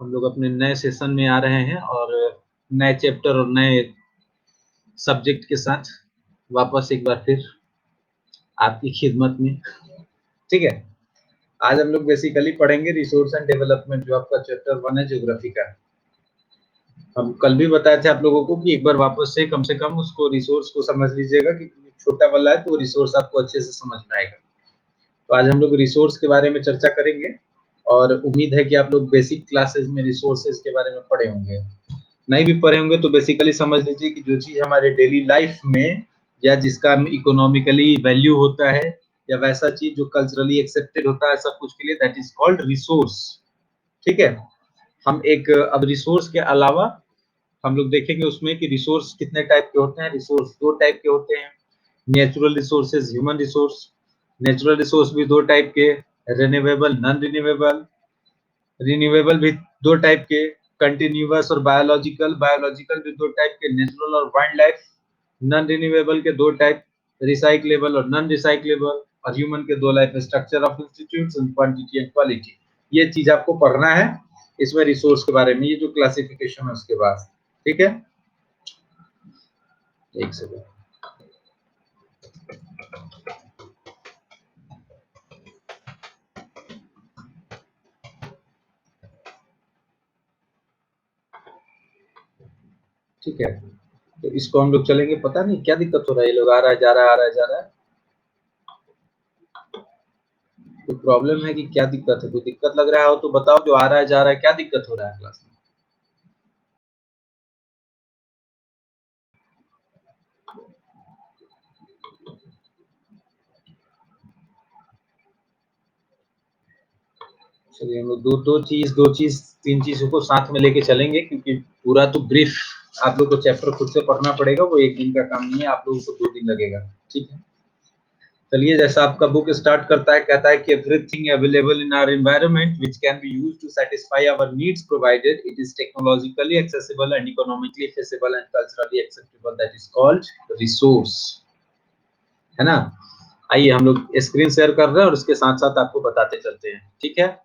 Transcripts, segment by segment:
हम लोग अपने नए सेशन में आ रहे हैं और नए चैप्टर और नए सब्जेक्ट के साथ वापस एक बार फिर आपकी खिदमत में। ठीक है, आज हम लोग बेसिकली पढ़ेंगे रिसोर्स एंड डेवलपमेंट, जो आपका चैप्टर 1 है ज्योग्राफी का। हम कल भी बताए थे आप लोगों को कि एक बार वापस से कम उसको रिसोर्स को समझ लीजिएगा कि छोटा वाला है तो रिसोर्स आपको अच्छे से समझ में आएगा। तो आज हम लोग रिसोर्स के बारे में चर्चा करेंगे और उम्मीद है कि आप लोग बेसिक क्लासेस में रिसोर्सेज के बारे में पढ़े होंगे। नहीं भी पढ़े होंगे तो बेसिकली समझ लीजिए कि जो चीज हमारे डेली लाइफ में या जिसका इकोनॉमिकली वैल्यू होता है या वैसा चीज जो कल्चरली एक्सेप्टेड होता है सब कुछ के लिए, दैट इज कॉल्ड रिसोर्स। ठीक है, हम एक अब रिसोर्स के अलावा हम लोग देखेंगे उसमें कि रिसोर्स कितने टाइप के होते हैं। रिसोर्स दो टाइप के होते हैं, natural resources, human resource. Natural resource भी दो टाइप के, रिन्यूएबल, नॉन रिन्यूएबल। रिन्यूएबल भी दो टाइप के, कंटिन्यूअस और बायोलॉजिकल। बायोलॉजिकल भी दो टाइप के, नेचुरल और वाइल्ड लाइफ। नॉन रिन्यूएबल के दो टाइप, रिसाइक्लेबल और नॉन रिसाइक्लेबल। और ह्यूमन के दो life, structure of institutes and quantity and quality. ये चीज आपको पढ़ना है इसमें रिसोर्स के बारे में, ये जो क्लासिफिकेशन है उसके बाद। ठीक है, एक सेकंड। ठीक है, तो इसको हम लोग चलेंगे। पता नहीं क्या दिक्कत हो रहा है, ये लोग आ रहा है जा रहा है, आ रहा है जा रहा है। तो प्रॉब्लम है कि क्या दिक्कत है? कोई दिक्कत लग रहा हो तो बताओ, जो आ रहा है जा रहा है, क्या दिक्कत हो रहा है क्लास में? चलिए हम लोग दो चीज तीन चीजों को साथ में लेके चलेंगे, क्योंकि पूरा तो ब्रीफ आप लोग को चैप्टर खुद से पढ़ना पड़ेगा, वो एक दिन का काम नहीं है, आप लोगों को 2 दिन लगेगा। ठीक है, चलिए जैसा आपका बुक स्टार्ट करता है, कहता है कि everything available in our environment which can be used to satisfy our needs provided it is technologically accessible and economically feasible and culturally acceptable, that is called resource. है ना? आइए हम लोग स्क्रीन शेयर कर रहे हैं और उसके साथ साथ आपको बताते चलते हैं। ठीक है,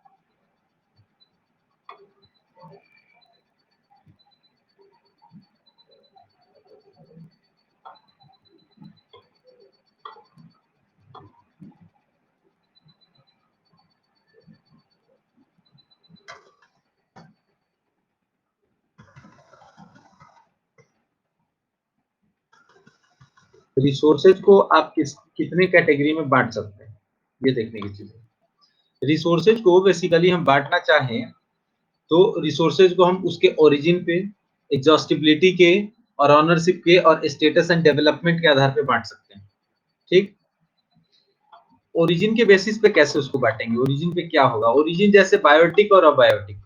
रिसोर्सेज को आप कितने कैटेगरी में बांट सकते हैं, ये देखने की चीज है। रिसोर्सेज को बेसिकली हम बांटना चाहें तो रिसोर्सेज को हम उसके ओरिजिन पे, एग्जॉस्टिबिलिटी के और ऑनरशिप के और स्टेटस एंड डेवलपमेंट के आधार पे बांट सकते हैं। ठीक, ओरिजिन के बेसिस पे कैसे उसको बांटेंगे? ओरिजिन पे क्या होगा? ओरिजिन जैसे बायोटिक और अबायोटिक।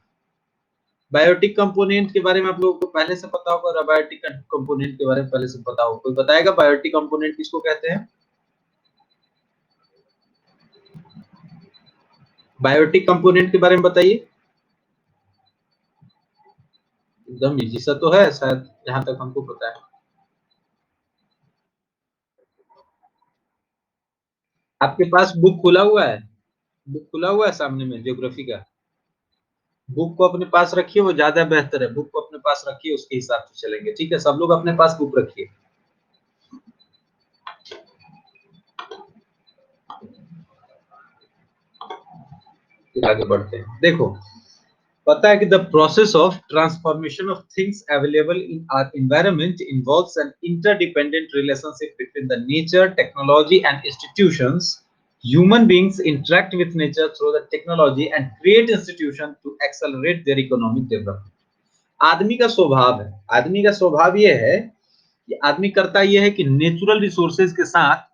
बायोटिक कंपोनेंट के बारे में आप लोगों को पहले से पता होगा और अबायोटिक कंपोनेंट के बारे में पहले से पता होगा। कोई बताएगा बायोटिक कंपोनेंट किसको कहते हैं? बायोटिक कंपोनेंट के बारे में बताइए। एकदम इजी सा तो है शायद, जहां तक हमको पता है। आपके पास बुक खुला हुआ है? बुक खुला हुआ है सामने में ज्योग्राफी का? बुक को अपने पास रखिए, वो ज्यादा बेहतर है। बुक को अपने पास रखिए, उसके हिसाब से चलेंगे। ठीक है, सब लोग अपने पास बुक रखिए, फिर आगे बढ़ते हैं। देखो, पता है कि the process of transformation of things available in our environment involves an interdependent relationship between the nature, technology and institutions. Human beings interact with nature through the technology and create institutions to accelerate their economic development. आदमी का स्वभाव है, आदमी का स्वभाव ये है कि आदमी करता ये है कि नेचुरल रिसोर्सेज के साथ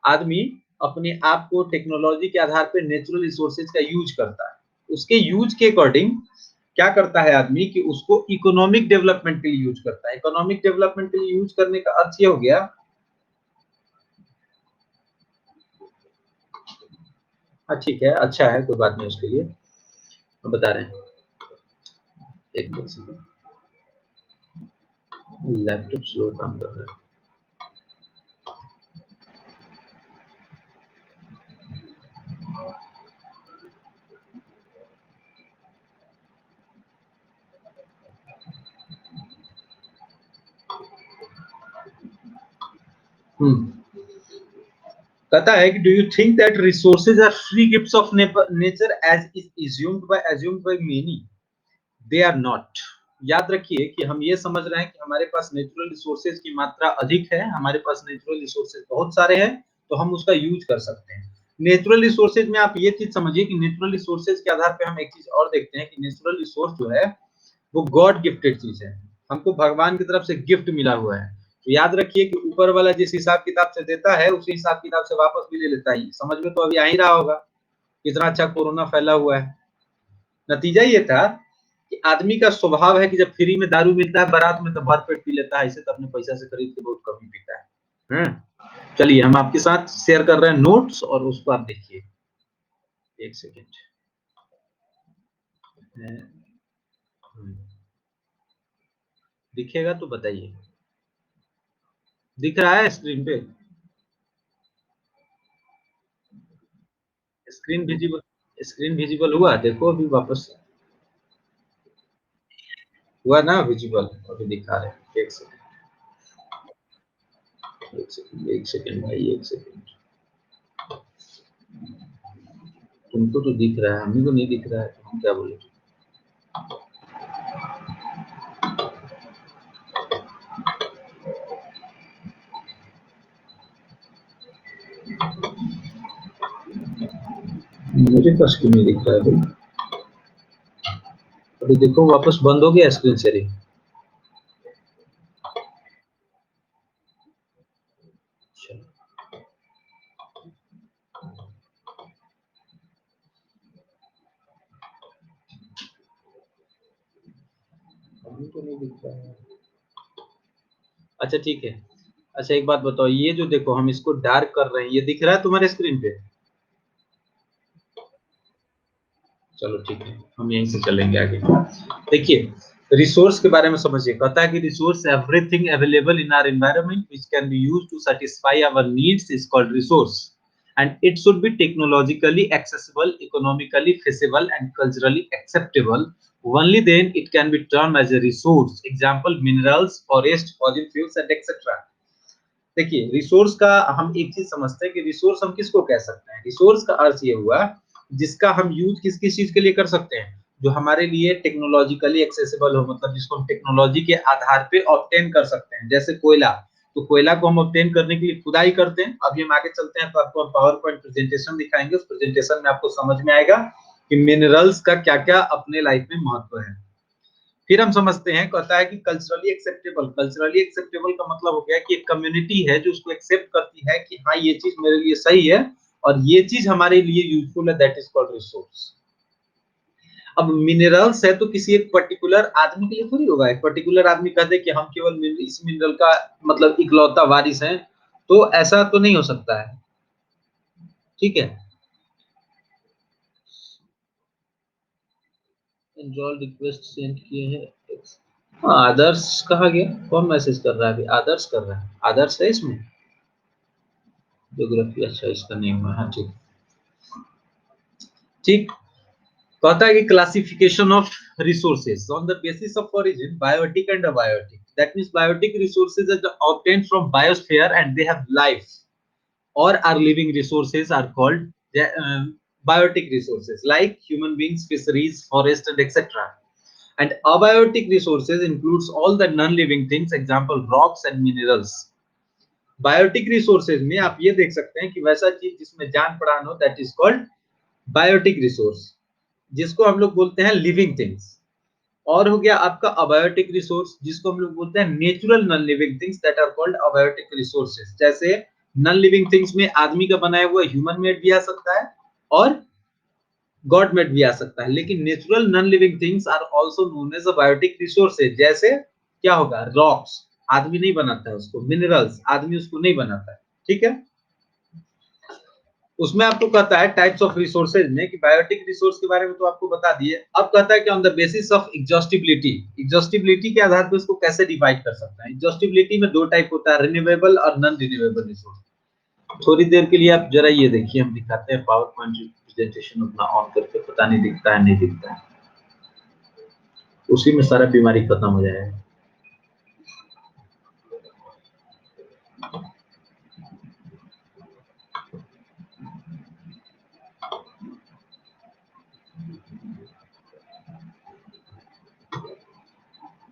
आदमी अपने आप को टेक्नोलॉजी के आधार पर नेचुरल रिसोर्सेज का यूज करता है। उसके यूज के अकॉर्डिंग क्या करता है आदमी कि उसको इकोनॉमिक डेवलपमेंट के लिए यूज करता है। इकोनॉमिक डेवलपमेंट के लिए यूज करने का अर्थ ये हो गया, हाँ ठीक है, अच्छा है, कोई बात नहीं, उसके लिए हम बता रहे हैं। एक मिनट, लैपटॉप स्लो काम कर रहा है। कहता है कि do you think that resources are free gifts of nature as is assumed by many? They are not. याद रखिए कि हम ये समझ रहे हैं कि हमारे पास नेचुरल रिसोर्सेज की मात्रा अधिक है, हमारे पास नेचुरल रिसोर्सेज बहुत सारे हैं, तो हम उसका यूज कर सकते हैं। नेचुरल रिसोर्सेज में आप ये चीज समझिए कि नेचुरल रिसोर्सेज के आधार पे हम एक चीज और देखते हैं कि नेचुरल रिसोर्स जो है वो गॉड गिफ्टेड चीज है, हमको भगवान की तरफ से गिफ्ट मिला हुआ है। तो याद रखिए कि ऊपर वाला जिस हिसाब किताब से देता है उसी हिसाब किताब से वापस भी ले लेता है। समझ में तो अभी आ ही रहा होगा कितना अच्छा कोरोना फैला हुआ है। नतीजा ये था कि आदमी का स्वभाव है कि जब फ्री में दारू मिलता है बारात में तो भर पेट पी लेता है, इसे तो अपने पैसा से खरीद के बहुत कम ही पीता है। चलिए हम आपके साथ शेयर कर रहे हैं नोट्स और उसको आप देखिए। एक सेकेंड। दिखेगा तो बताइए। दिख रहा है स्क्रीन पे? स्क्रीन विजिबल हुआ? देखो अभी वापस हुआ ना विजिबल? अभी दिखा रहे हैं। एक सेकंड, एक सेकंड, एक सेकंड भाई, एक सेकंड। तुमको तो दिख रहा है, हमें को नहीं दिख रहा है, तो हम क्या बोले? मुझे पास क्यों नहीं दिख रहा है भाई? अभी देखो वापस बंद हो गया स्क्रीन शेयरिंग। अभी तो नहीं दिख रहा है। अच्छा ठीक है। अच्छा एक बात बताओ, ये जो देखो हम इसको डार्क कर रहे हैं, ये दिख रहा है तुम्हारे स्क्रीन पे? चलो ठीक है, हम यहीं से चलेंगे आगे। देखिए रिसोर्स के बारे में समझिए। कहता है कि resource everything available in our environment which can be used to satisfy our needs is called resource and it should be technologically accessible, economically feasible and culturally acceptable. Only then it can be termed as a resource. Example minerals, forest, fossil fuels and etc. देखिए resource का हम एक चीज समझते हैं कि resource हम किसको कह सकते हैं। रिसोर्स का अर्थ ये हुआ जिसका हम यूज किस किस चीज के लिए कर सकते हैं, जो हमारे लिए टेक्नोलॉजिकली एक्सेसिबल हो, मतलब जिसको हम टेक्नोलॉजी के आधार पे ऑब्टेन कर सकते हैं। जैसे कोयला, तो कोयला को हम ऑब्टेन करने के लिए खुदाई करते हैं। अभी हम आगे चलते हैं तो आपको हम पावर पॉइंट प्रेजेंटेशन दिखाएंगे, उस प्रेजेंटेशन में आपको समझ में आएगा कि मिनरल्स का क्या क्या अपने लाइफ में महत्व है। फिर हम समझते हैं, कहता है कि कल्चरली एक्सेप्टेबल। कल्चरली एक्सेप्टेबल का मतलब हो गया कि एक कम्युनिटी है जो उसको एक्सेप्ट करती है कि हाँ ये चीज मेरे लिए सही है और ये चीज हमारे लिए यूजफुल है, दैट इज कॉल्ड रिसोर्स। अब मिनरल्स है तो किसी एक पर्टिकुलर आदमी के लिए थोड़ी होगा। एक पर्टिकुलर आदमी कह दे कि हम केवल इस मिनरल का मतलब इकलौता वारिस है, तो ऐसा तो नहीं हो सकता है। ठीक है। एंजॉय रिक्वेस्ट सेंड किए हैं। हाँ आदर्श कहा गया? कौन मैसेज कर रहा है? अभी आदर्श कर रहा है। आदर्श है इसमें ज्योग्राफी? अच्छा इसका नहीं हुआ। हाँ ठीक ठीक। कहता है कि classification of resources on the basis of origin biotic and abiotic. That means biotic resources are obtained from biosphere and they have life or are living resources are called biotic resources like human beings, fisheries, forest and etc. And abiotic resources includes all the non-living things, example rocks and minerals. Biotic resources में आप ये देख सकते हैं कि वैसा चीज जिसमें जान प्राण हो that is called biotic resource, जिसको हम लोग बोलते हैं लिविंग थिंग्स। और हो गया आपका अबायोटिक रिसोर्स जिसको हम लोग बोलते हैं natural non living things that are called abiotic resources. जैसे नॉन लिविंग थिंग्स में आदमी का बनाया हुआ ह्यूमन मेड भी आ सकता है और गॉड मेड भी आ सकता है, लेकिन natural non living things are also known as biotic resources. जैसे क्या होगा? रॉक्स आदमी नहीं बनाता है उसको, मिनरल्स आदमी उसको नहीं बनाता है। ठीक है। उसमें आपको कहता है टाइप्स ऑफ रिसोर्सेज में कि बायोटिक रिसोर्स के बारे में तो आपको बता दिए। अब कहता है कि on the basis of exhaustibility, exhaustibility के आधार पर इसको कैसे डिवाइड कर सकते हैं। एग्जॉस्टिबिलिटी में दो टाइप होता है, रिन्यूएबल और नॉन रिन्यूएबल रिसोर्स। थोड़ी देर के लिए आप जरा ये देखिए, हम दिखाते हैं पावर पॉइंट प्रेजेंटेशन अपना ऑन करके, पता नहीं दिखता है नहीं दिखता है, उसी में सारा बीमारी खत्म हो जाएगा।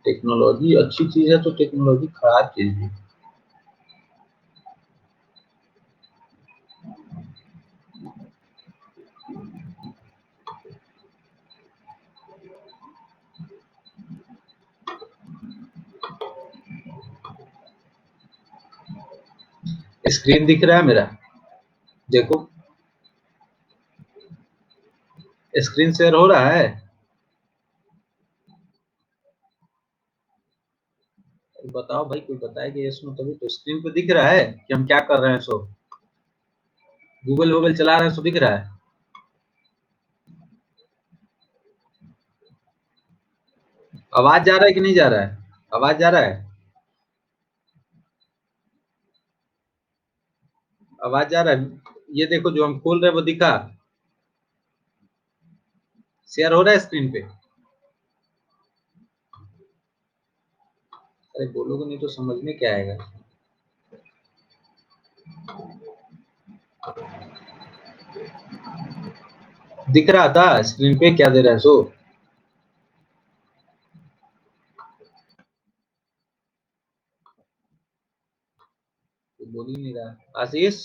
टेक्नोलॉजी अच्छी चीज है तो टेक्नोलॉजी खराब चीज भी। स्क्रीन दिख रहा है मेरा? देखो स्क्रीन शेयर हो रहा है। बताओ भाई, कोई बताए कि इसमें तभी तो स्क्रीन पे दिख रहा है कि हम क्या कर रहे हैं। सो गूगल वूगल चला रहे हैं, सो दिख रहा है। आवाज जा रहा है कि नहीं जा रहा है? आवाज जा रहा है? आवाज जा रहा है? ये देखो जो हम खोल रहे हैं वो दिखा, शेयर हो रहा है स्क्रीन पे। अरे बोलोगे नहीं तो समझ में क्या आएगा। दिख रहा था स्क्रीन पे, क्या दे रहा है सो। तो बोल ही नहीं रहा। आशीष,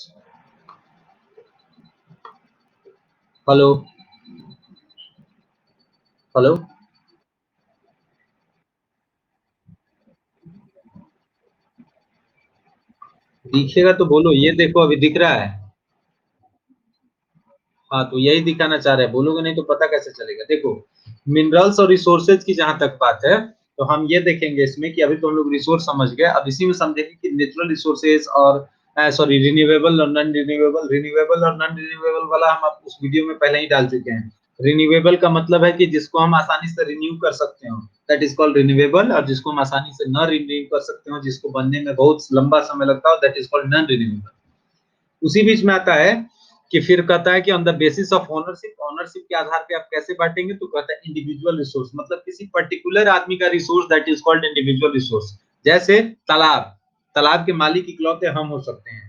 हेलो हेलो। दिखेगा तो बोलो, ये देखो अभी दिख रहा है। हाँ तो यही दिखाना चाह रहे हैं, बोलोगे नहीं तो पता कैसे चलेगा। देखो मिनरल्स और रिसोर्सेज की जहां तक बात है, तो हम ये देखेंगे इसमें कि अभी तो हम लोग रिसोर्स समझ गए, अब इसी में समझेंगे कि नेचुरल रिसोर्सेज और सॉरी रिन्यूएबल और नॉन रिन्यूएबल। रिन्यूएबल और नॉन रिन्यूएबल वाला हम आप उस वीडियो में पहले ही डाल चुके हैं। रिन्यूएबल का मतलब है कि जिसको हम आसानी से रिन्यू कर सकते हो, दैट इज कॉल्ड रिन्यूएबल। और जिसको हम आसानी से न रिन्यू कर सकते हो, जिसको बनने में बहुत लंबा समय लगता हो, that is called non renewable. उसी बीच में आता है कि फिर कहता है कि on the basis of ownership, ownership के आधार पे आप कैसे बांटेंगे, तो कहता है इंडिविजुअल रिसोर्स, मतलब किसी पर्टिकुलर आदमी का resource, that is called individual resource. जैसे तालाब, तालाब के मालिक इकलौते हम हो सकते हैं।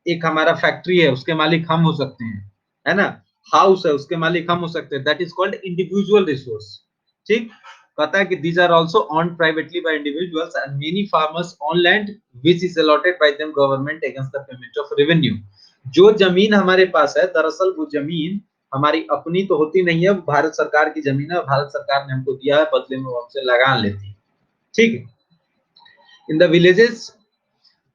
एक हमारा फैक्ट्री है, उसके मालिक हम हो सकते हैं, है ना। हाउस है, उसके मालिक हम हो सकते हैं, that is called individual resource. ठीक। कहता है कि these are also owned privately by individuals and many farmers own land which is allotted by them government against the payment of revenue. जो जमीन हमारे पास है, दरअसल वो जमीन हमारी अपनी तो होती नहीं है, भारत सरकार की जमीन है, भारत सरकार ने हमको दिया है, बदले में वो हमसे लगान लेती है। ठीक है। In the villages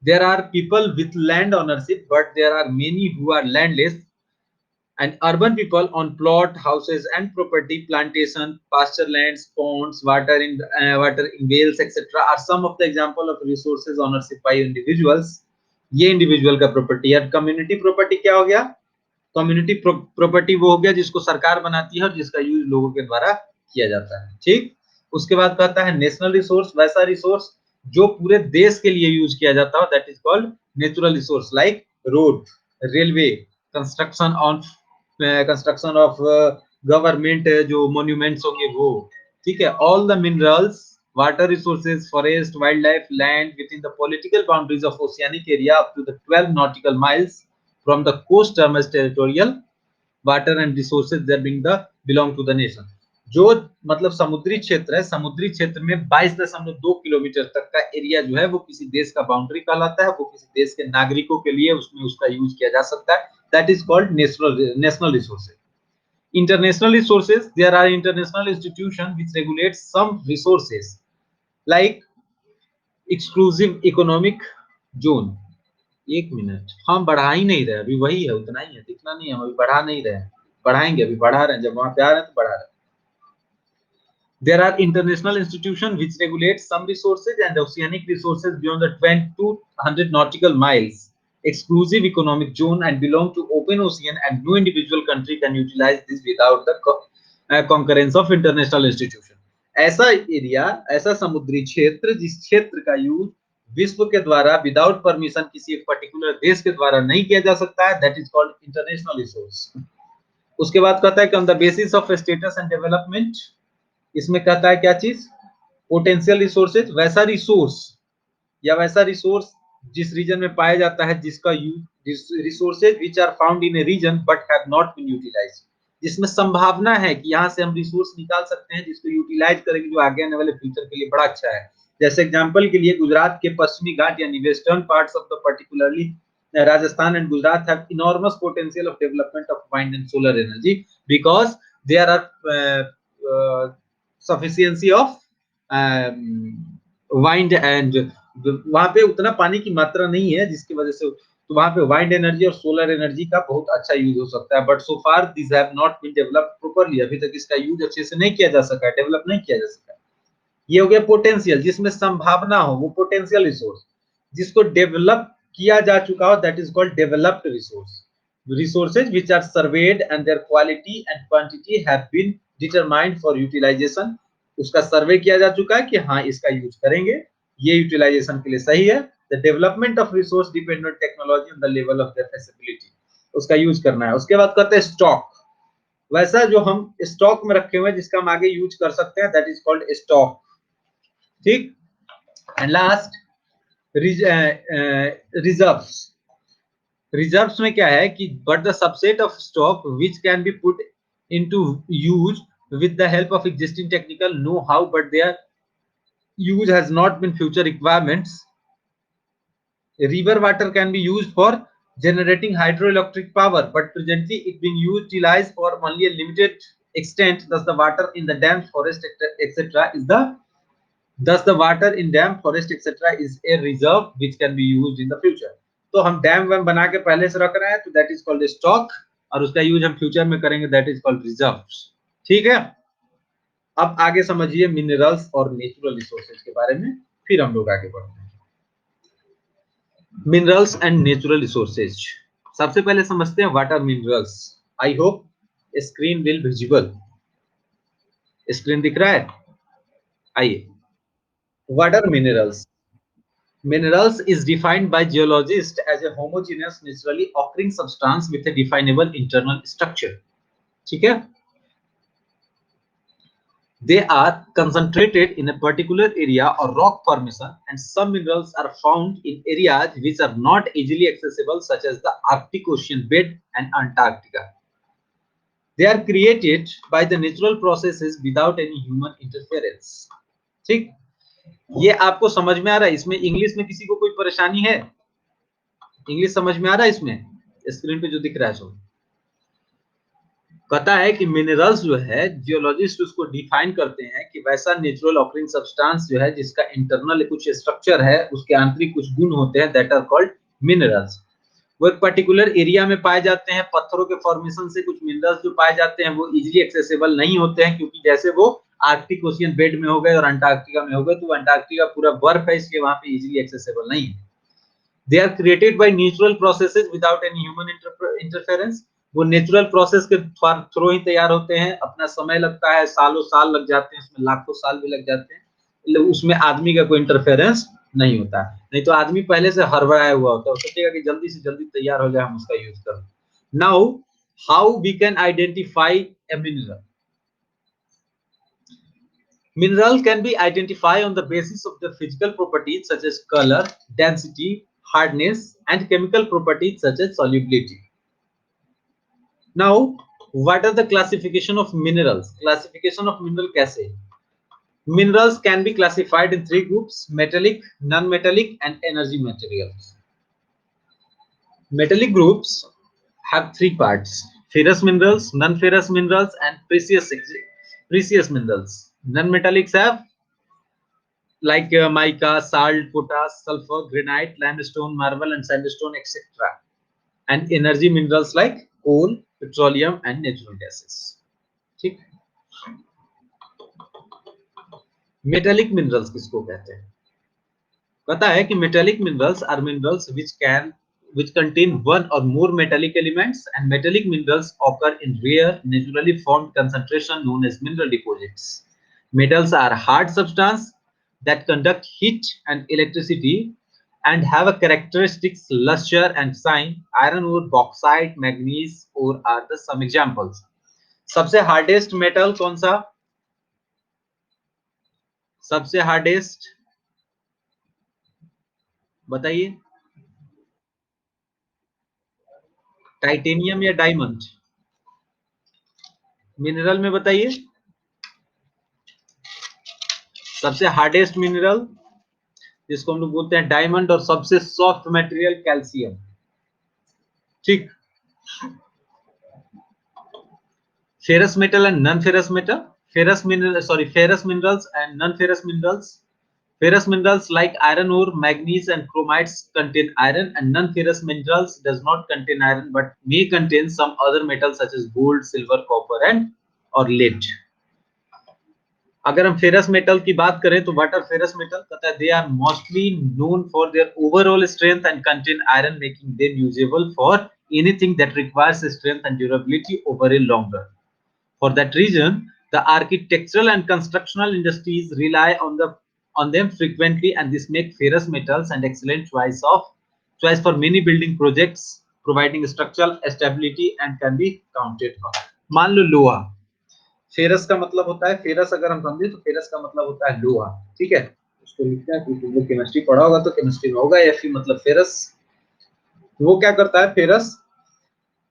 there are people with land ownership, but there are many who are landless, and urban people on plot houses and property, plantation, pasture lands, ponds, water in wells, etc. are some of the example of resources ownership by individuals. ये individual का property है। Community property क्या हो गया? Community property वो हो गया जिसको सरकार बनाती है और जिसका यूज लोगों के द्वारा किया जाता है। ठीक। उसके बाद कहता है नेशनल रिसोर्स, वैसा रिसोर्स जो पूरे देश के लिए यूज किया जाता है, that is called natural resource, like road, railway, construction on construction of government जो मॉन्यूमेंट्स होंगे वो। ठीक है। All the minerals, water resources, forest, wildlife, land within the political boundaries of oceanic area up to the 12 nautical miles from the coast term as territorial water and resources that belong to the nation. जो मतलब समुद्री क्षेत्र है, समुद्री क्षेत्र में 22.2 kilometre तक का एरिया जो है वो किसी देश का बाउंड्री कहलाता है। वो किसी देश के नागरिकों के लिए उसमें उसका यूज किया जा सकता है, that is called national resources. International resources, there are international institutions which regulate some resources like exclusive economic zone। एक मिनट, हम बढ़ा ही नहीं रहे, अभी वही है, उतना ही है, दिखना नहीं है, हम अभी बढ़ा नहीं रहे। बढ़ाएंगे, अभी बढ़ा रहे हैं, जब वहां पे आ रहे हैं तो बढ़ा रहे हैं। There are international institutions which regulate some resources and oceanic resources beyond the 200 nautical miles exclusive economic zone and belong to open ocean, and no individual country can utilize this without the concurrence of international institution। ऐसा area, ऐसा समुद्री क्षेत्र जिस क्षेत्र का use विश्व के द्वारा विदाउट परमिशन किसी एक पर्टिकुलर देश के द्वारा नहीं किया जा सकता है, that is called international resource. उसके बाद कहता है कि on the basis of status and development, इसमें कहता है क्या चीज? पोटेंशियल रिसोर्सेज, वैसा रिसोर्स या वैसा रिसोर्स जिस रीजन में पाया जाता है, जिसका use, resources which are found in a region but have not been utilised. जिसमें संभावना है कि यहाँ से हम रिसोर्स निकाल सकते हैं जिसको यूटिलाइज करेंगे, जो आगे आने वाले फ्यूचर के लिए बड़ा अच्छा है। जैसे एग्जांपल के लिए गुजरात के पश्चिमी घाट यानी western parts of the particularly Rajasthan and Gujarat have enormous potential of development of wind and solar energy because there are sufficiency of wind and वहां पे उतना पानी की मात्रा नहीं है जिसकी वजह से, तो वहां पे वाइंड एनर्जी और सोलर एनर्जी का बहुत अच्छा यूज हो सकता है। But so far this have not been developed properly, अभी तक इसका यूज अच्छे से नहीं किया जा सका है, डेवलप नहीं किया जा सका। ये हो गया पोटेंशियल, जिसमें संभावना हो, वो पोटेंशियल रिसोर्स। जिसको डेवलप किया जा चुका हो that is called developed resource. resources which are surveyed and their quality and quantity have been determined for utilization, उसका सर्वे किया जा चुका है कि हाँ इसका यूज करेंगे, ये यूटिलाइजेशन के लिए सही है। The development of resource depend on technology on the level of their facility, उसका यूज करना है। उसके बाद कहते हैं स्टॉक, वैसा जो हम स्टॉक में रखे हुए हैं जिसका हम आगे यूज कर सकते हैं, दैट इज कॉल्ड स्टॉक। ठीक, एंड लास्ट रिजर्व्स। रिजर्व्स में क्या है कि but the subset of stock which can be put into use with the help of existing technical know how but there use has not been future requirements. River water can be used for generating hydroelectric power, but presently it being utilized for only a limited extent. Thus the water in the dams, forest, etc. is the thus the water in dam, forest, etc. is a reserve which can be used in the future. तो हम dam वैम बना के पहले से रख रहे हैं तो दैट इज कॉल्ड स्टॉक, और उसका यूज हम फ्यूचर में करेंगे, दैट इज कॉल्ड रिजर्व्स। ठीक है, अब आगे समझिए मिनरल्स और नेचुरल रिसोर्सेज के बारे में, फिर हम लोग आगे बढ़ते हैं। मिनरल्स एंड नेचुरल रिसोर्सेज, सबसे पहले समझते हैं what are minerals. I hope screen will visible, screen दिख रहा है? आइए, what are minerals? Minerals is defined by geologists as a homogeneous naturally occurring substance with a definable internal structure. ठीक है? They are concentrated in a particular area or rock formation, and some minerals are found in areas which are not easily accessible, such as the Arctic Ocean bed and Antarctica. They are created by the natural processes without any human interference. ठीक, ये आपको समझ में आ रहा है? इसमें English में किसी को कोई परेशानी है? इंग्लिश समझ में आ रहा है? इसमें स्क्रीन पे जो दिख रहा है सो कहता है कि मिनरल्स जो है जियोलॉजिस्ट उसको डिफाइन करते हैं कि वैसा नेचुरल ऑकरिंग सब्सटेंस जो है जिसका इंटरनल कुछ स्ट्रक्चर है, उसके आंतरिक कुछ गुण होते हैं, दैट आर कॉल्ड मिनरल्स। वो एक पर्टिकुलर एरिया में पाए जाते हैं, पत्थरों के फॉर्मेशन से कुछ मिनरल्स जो पाए जाते हैं वो इजीली एक्सेसिबल नहीं होते हैं, क्योंकि जैसे वो आर्कटिक ओशियन बेड में हो गए और अंटार्कटिका में हो गए, तो अंटार्कटिका पूरा बर्फ है इसलिए वहां पे इजीली एक्सेसिबल नहीं है। They are created by natural processes without any human interference. वो नेचुरल प्रोसेस के थ्रू ही तैयार होते हैं, अपना समय लगता है, सालों साल लग जाते हैं, उसमें लाखों साल भी लग जाते हैं, उसमें आदमी का कोई इंटरफेरेंस नहीं होता। नहीं तो आदमी पहले से हड़बड़ाया हुआ होता है, सोचेगा कि जल्दी से जल्दी तैयार हो जाए, हम उसका यूज करें। Now how we can identify a mineral? Mineral can be identified on the basis of the physical properties such as color, density, hardness, and chemical properties such as solubility. Now, what are the classification of minerals? Classification of mineral कैसे? Minerals can be classified in three groups: metallic, non-metallic, and energy materials. Metallic groups have three parts: ferrous minerals, non-ferrous minerals, and precious minerals. Non-metallics have like mica, salt, potash, sulfur, granite, limestone, marble, and sandstone, etc. And energy minerals like coal, petroleum, and natural gases. ठीक, metallic minerals किसको कहते हैं? पता है कि metallic minerals are minerals which contain one or more metallic elements, and metallic minerals occur in rare naturally formed concentration known as mineral deposits. Metals are hard substances that conduct heat and electricity and have a characteristics luster and shine. Iron ore, bauxite, manganese ore are the some examples. सबसे hardest metal कौन सा? सबसे hardest बताइए। Titanium या diamond? Mineral में बताइए सबसे hardest mineral जिसको हम लोग बोलते हैं डायमंड, और सबसे सॉफ्ट मटेरियल कैल्शियम। ठीक, ferrous metal and non-ferrous metal, ferrous mineral, sorry, ferrous minerals and non-ferrous minerals. Ferrous minerals like iron ore, manganese and chromites contain iron, and non-ferrous minerals does not contain iron but may contain some other metals such as gold, silver, copper and or lead. अगर हम ferrous metal की बात करें तो what are ferrous metal, कहता है they are mostly known for their overall strength and contain iron making them usable for anything that requires strength and durability over a long run. For that reason, the architectural and constructional industries rely on them frequently, and this makes ferrous metals an excellent choice for many building projects, providing structural stability and can be counted on. मान लो लोहा, ferrous का मतलब होता है, ferrous अगर हम समझे तो फेरस का मतलब होता है लोहा, ठीक है, उसको लिखते हैं, क्योंकि केमिस्ट्री पढ़ा होगा तो केमिस्ट्री में होगा, एफी मतलब फेरस. वो क्या करता है, फेरस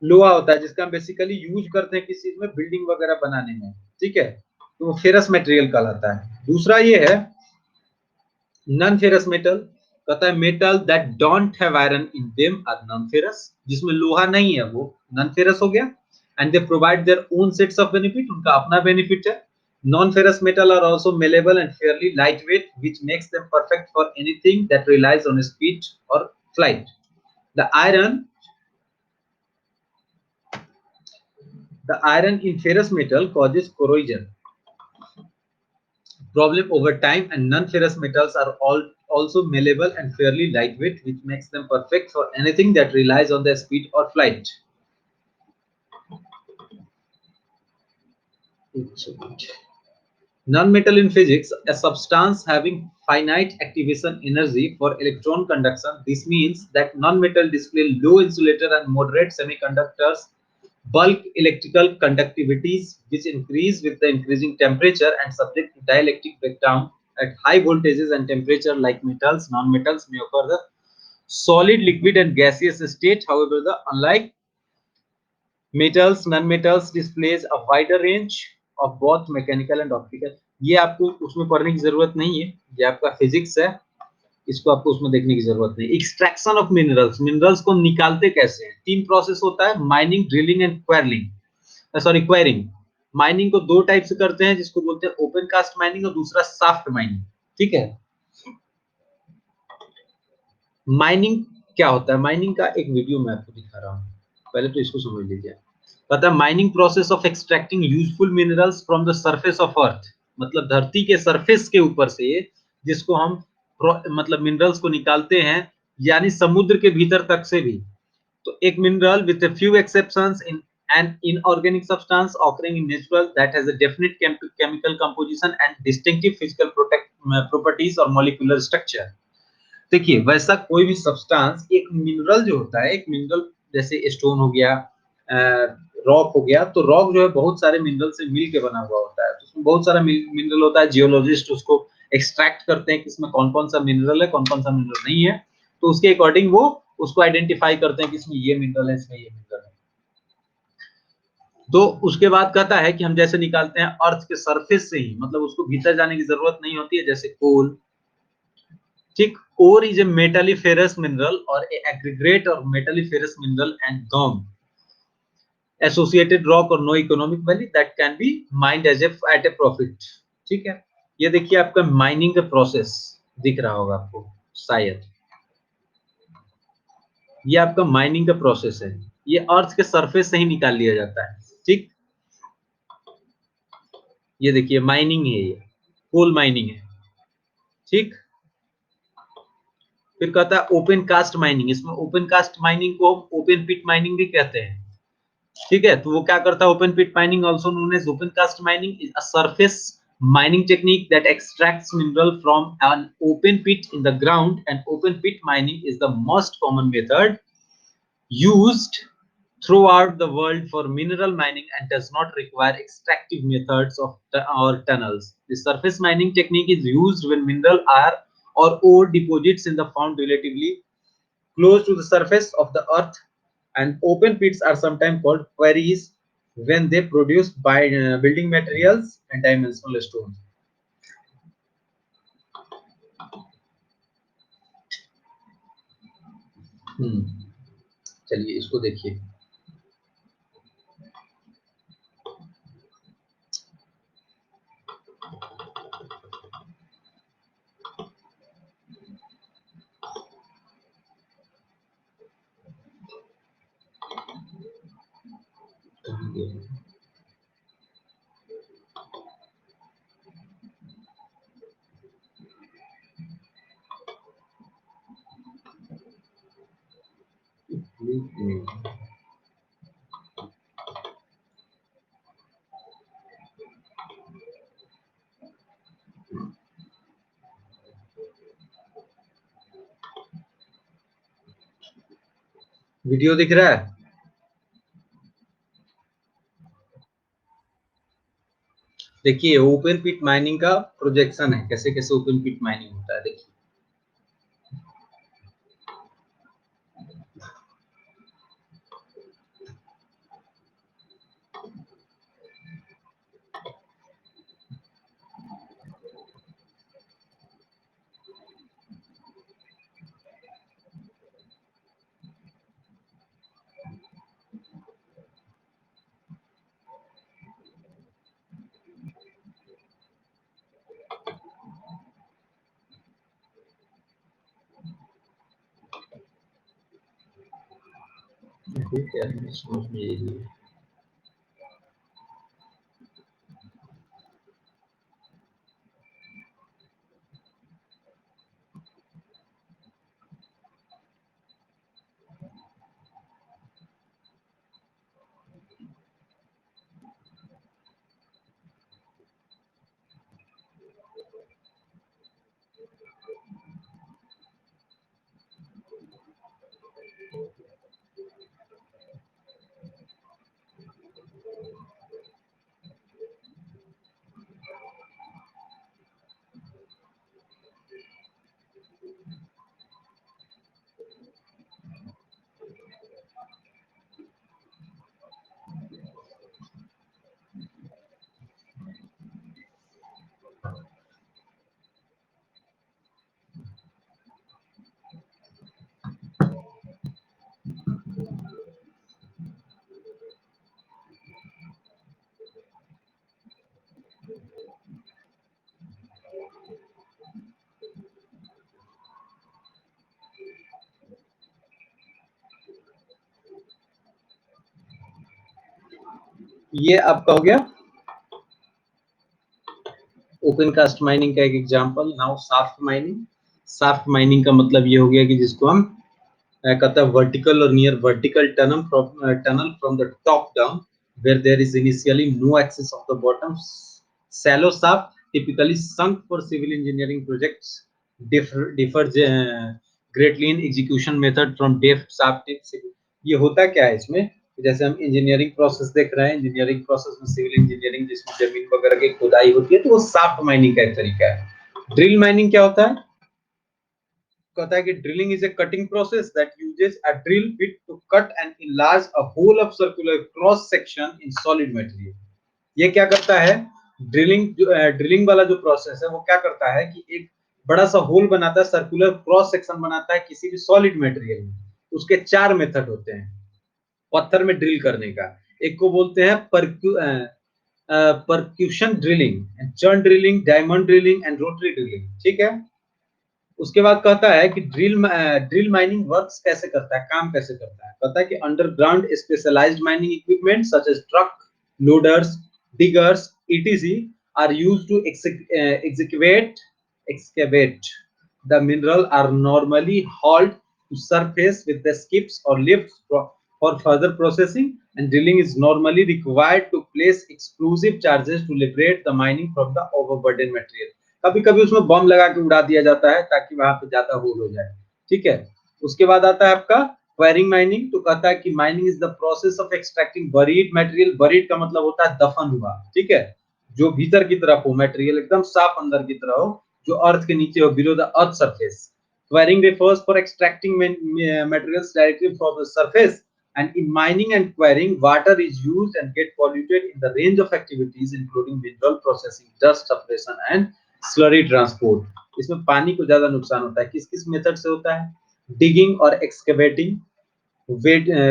लोहा होता है जिसका हम बेसिकली यूज करते हैं किस चीज में, बिल्डिंग वगैरह बनाने में, ठीक है, तो वो फेरस मटेरियल कहलाता है. दूसरा ये है नॉन फेरस मेटल, कहता है metal that don't have iron in them are non ferrous, जिसमें लोहा नहीं है वो नॉन फेरस हो गया. And they provide their own sets of benefit, उनका अपना बेनिफिट है. Non ferrous metal are also malleable and fairly light weight which makes them perfect for anything that relies on speed और flight. The iron in ferrous metal causes corrosion problem over time, and non-ferrous metals are also malleable and fairly lightweight, which makes them perfect for anything that relies on their speed or flight. Non-metal in physics, a substance having finite activation energy for electron conduction. This means that non-metal display low insulator and moderate semiconductors bulk electrical conductivities which increase with the increasing temperature and subject to dielectric breakdown at high voltages and temperature. Like metals, non-metals may occur the solid, liquid and gaseous state. However, the unlike metals, non-metals displays a wider range of both mechanical and optical. ये आपको उसमें पढ़ने की जरूरत नहीं है, ये आपका फिजिक्स है, इसको आपको उसमें देखने की जरूरत नहीं. एक्सट्रैक्शन ऑफ मिनरल्स, मिनरल्स को निकालते कैसे हैं, तीन प्रोसेस होता है, mining, drilling and quarrelling, sorry quarrying. Mining को दो टाइप से करते हैं, जिसको बोलते हैं ओपन कास्ट माइनिंग और दूसरा साफ्ट माइनिंग, ठीक है. माइनिंग क्या होता है, माइनिंग का एक वीडियो मैं आपको दिखा रहा हूँ, पहले तो इसको समझ लीजिए. पता है mining process of extracting useful minerals from the surface of earth, मतलब धरती के सरफेस के ऊपर से जिसको हम मतलब मिनरल्स को निकालते हैं, यानी समुद्र के भीतर तक से भी. तो एक mineral with a few exceptions in an inorganic substance occurring in natural that has a definite chemical composition and distinctive physical properties or molecular structure. देखिए वैसा कोई भी सब्सटेंस, एक मिनरल जो होता है, एक मिनरल जैसे स्टोन हो गया, रॉक हो गया, तो रॉक जो है बहुत सारे मिनरल से मिल के बना हुआ होता है, तो उसमें बहुत सारा मिनरल होता है. जियोलॉजिस्ट उसको एक्सट्रैक्ट करते हैं कि इसमें कौन कौन सा मिनरल है, कौन कौन सा मिनरल नहीं है, तो उसके अकॉर्डिंग वो उसको आइडेंटिफाई करते हैं कि इसमें ये मिनरल है, इसमें ये मिनरल है. तो उसके बाद कहता है कि हम जैसे निकालते हैं अर्थ के सरफेस से ही, मतलब उसको भीतर जाने की जरूरत नहीं होती है, जैसे कोल, ठीक. Ore is a metalliferous mineral or a aggregate or metalliferous mineral and gum associated rock or no economic value that can be mined as a at a profit. ठीक है, ये देखिए आपका माइनिंग का प्रोसेस दिख रहा होगा आपको शायद, ये आपका माइनिंग का प्रोसेस है, ये अर्थ के सरफेस से ही निकाल लिया जाता है, ठीक. ये देखिए माइनिंग है, ये कोल माइनिंग है, ठीक. फिर कहता है ओपन कास्ट माइनिंग, इसमें ओपन कास्ट माइनिंग को ओपन पिट माइनिंग भी कहते हैं, ठीक है. तो वो क्या करता है, open pit mining also known as open cast mining is a surface mining technique that extracts mineral from an open pit in the ground, and open pit mining is the most common method used throughout the world for mineral mining and does not require extractive methods or tunnels. The surface mining technique is used when mineral are or ore deposits in the found relatively close to the surface of the earth, and open pits are sometimes called quarries when they produce by building materials and dimensional stones. चलिए इसको देखिए। Video दिख रहा है? देखिए open pit mining का projection है, कैसे कैसे ओपन पिट माइनिंग होता है। देखिए समझ में यही है। ये आपका हो गया ओपन कास्ट माइनिंग का एक example. Now shaft mining. Shaft mining का मतलब ये हो गया कि जिसको हम कहता है वर्टिकल और near vertical tunnel from the top down where there is initially no access of the bottom. Shallow shaft typically sunk for civil engineering projects differ greatly in execution method from depth shaft. ये होता क्या है इसमें, जैसे हम engineering process देख रहे हैं, इंजीनियरिंग प्रोसेस में सिविल इंजीनियरिंग जिसमें जमीन वगैरह की खुदाई होती है, तो वो शाफ्ट माइनिंग का एक तरीका है। ड्रिल माइनिंग क्या होता है? कहता है कि drilling is a cutting process that uses a drill bit to cut and enlarge a hole of circular cross section in solid material. ये क्या करता है? ड्रिलिंग वाला जो प्रोसेस है वो क्या करता है कि एक बड़ा सा होल बनाता है, सर्कुलर क्रॉस सेक्शन बनाता है किसी भी सॉलिड मटेरियल में। उसके 4 मेथड होते हैं पत्थर में ड्रिल करने का। एक को बोलते हैं percussion drilling, churn drilling, diamond drilling and rotary drilling. ठीक है। उसके बाद कहता है कि ड्रिल माइनिंग वर्क्स कैसे करता है, काम कैसे करता है। कहता है कि underground specialized mining equipment such as truck, loaders, diggers, etc. are used to excavate the mineral are normally hauled to surface with the skips or lifts for further processing, and drilling is normally required to place explosive charges to liberate the mining from the overburdened material. कभी कभी उसमें बम लगा के उड़ा दिया जाता है ताकि वहां पे ज्यादा होल हो जाए। ठीक है। उसके बाद आता है आपका क्वेरिंग माइनिंग। तो कहता है कि mining is the process of extracting buried material. Buried का मतलब होता है दफन हुआ। ठीक है। जो भीतर की तरफ हो, मटेरियल एकदम साफ अंदर की तरफ हो, जो अर्थ के नीचे हो, below the earth surface. Quarrying refers for extracting materials directly from the surface And in mining and quarrying, water is used and get polluted in the range of activities including mineral processing, dust suppression and slurry transport. इसमें पानी को ज्यादा नुकसान होता है. किस किस method से होता है? डिगिंग और excavating,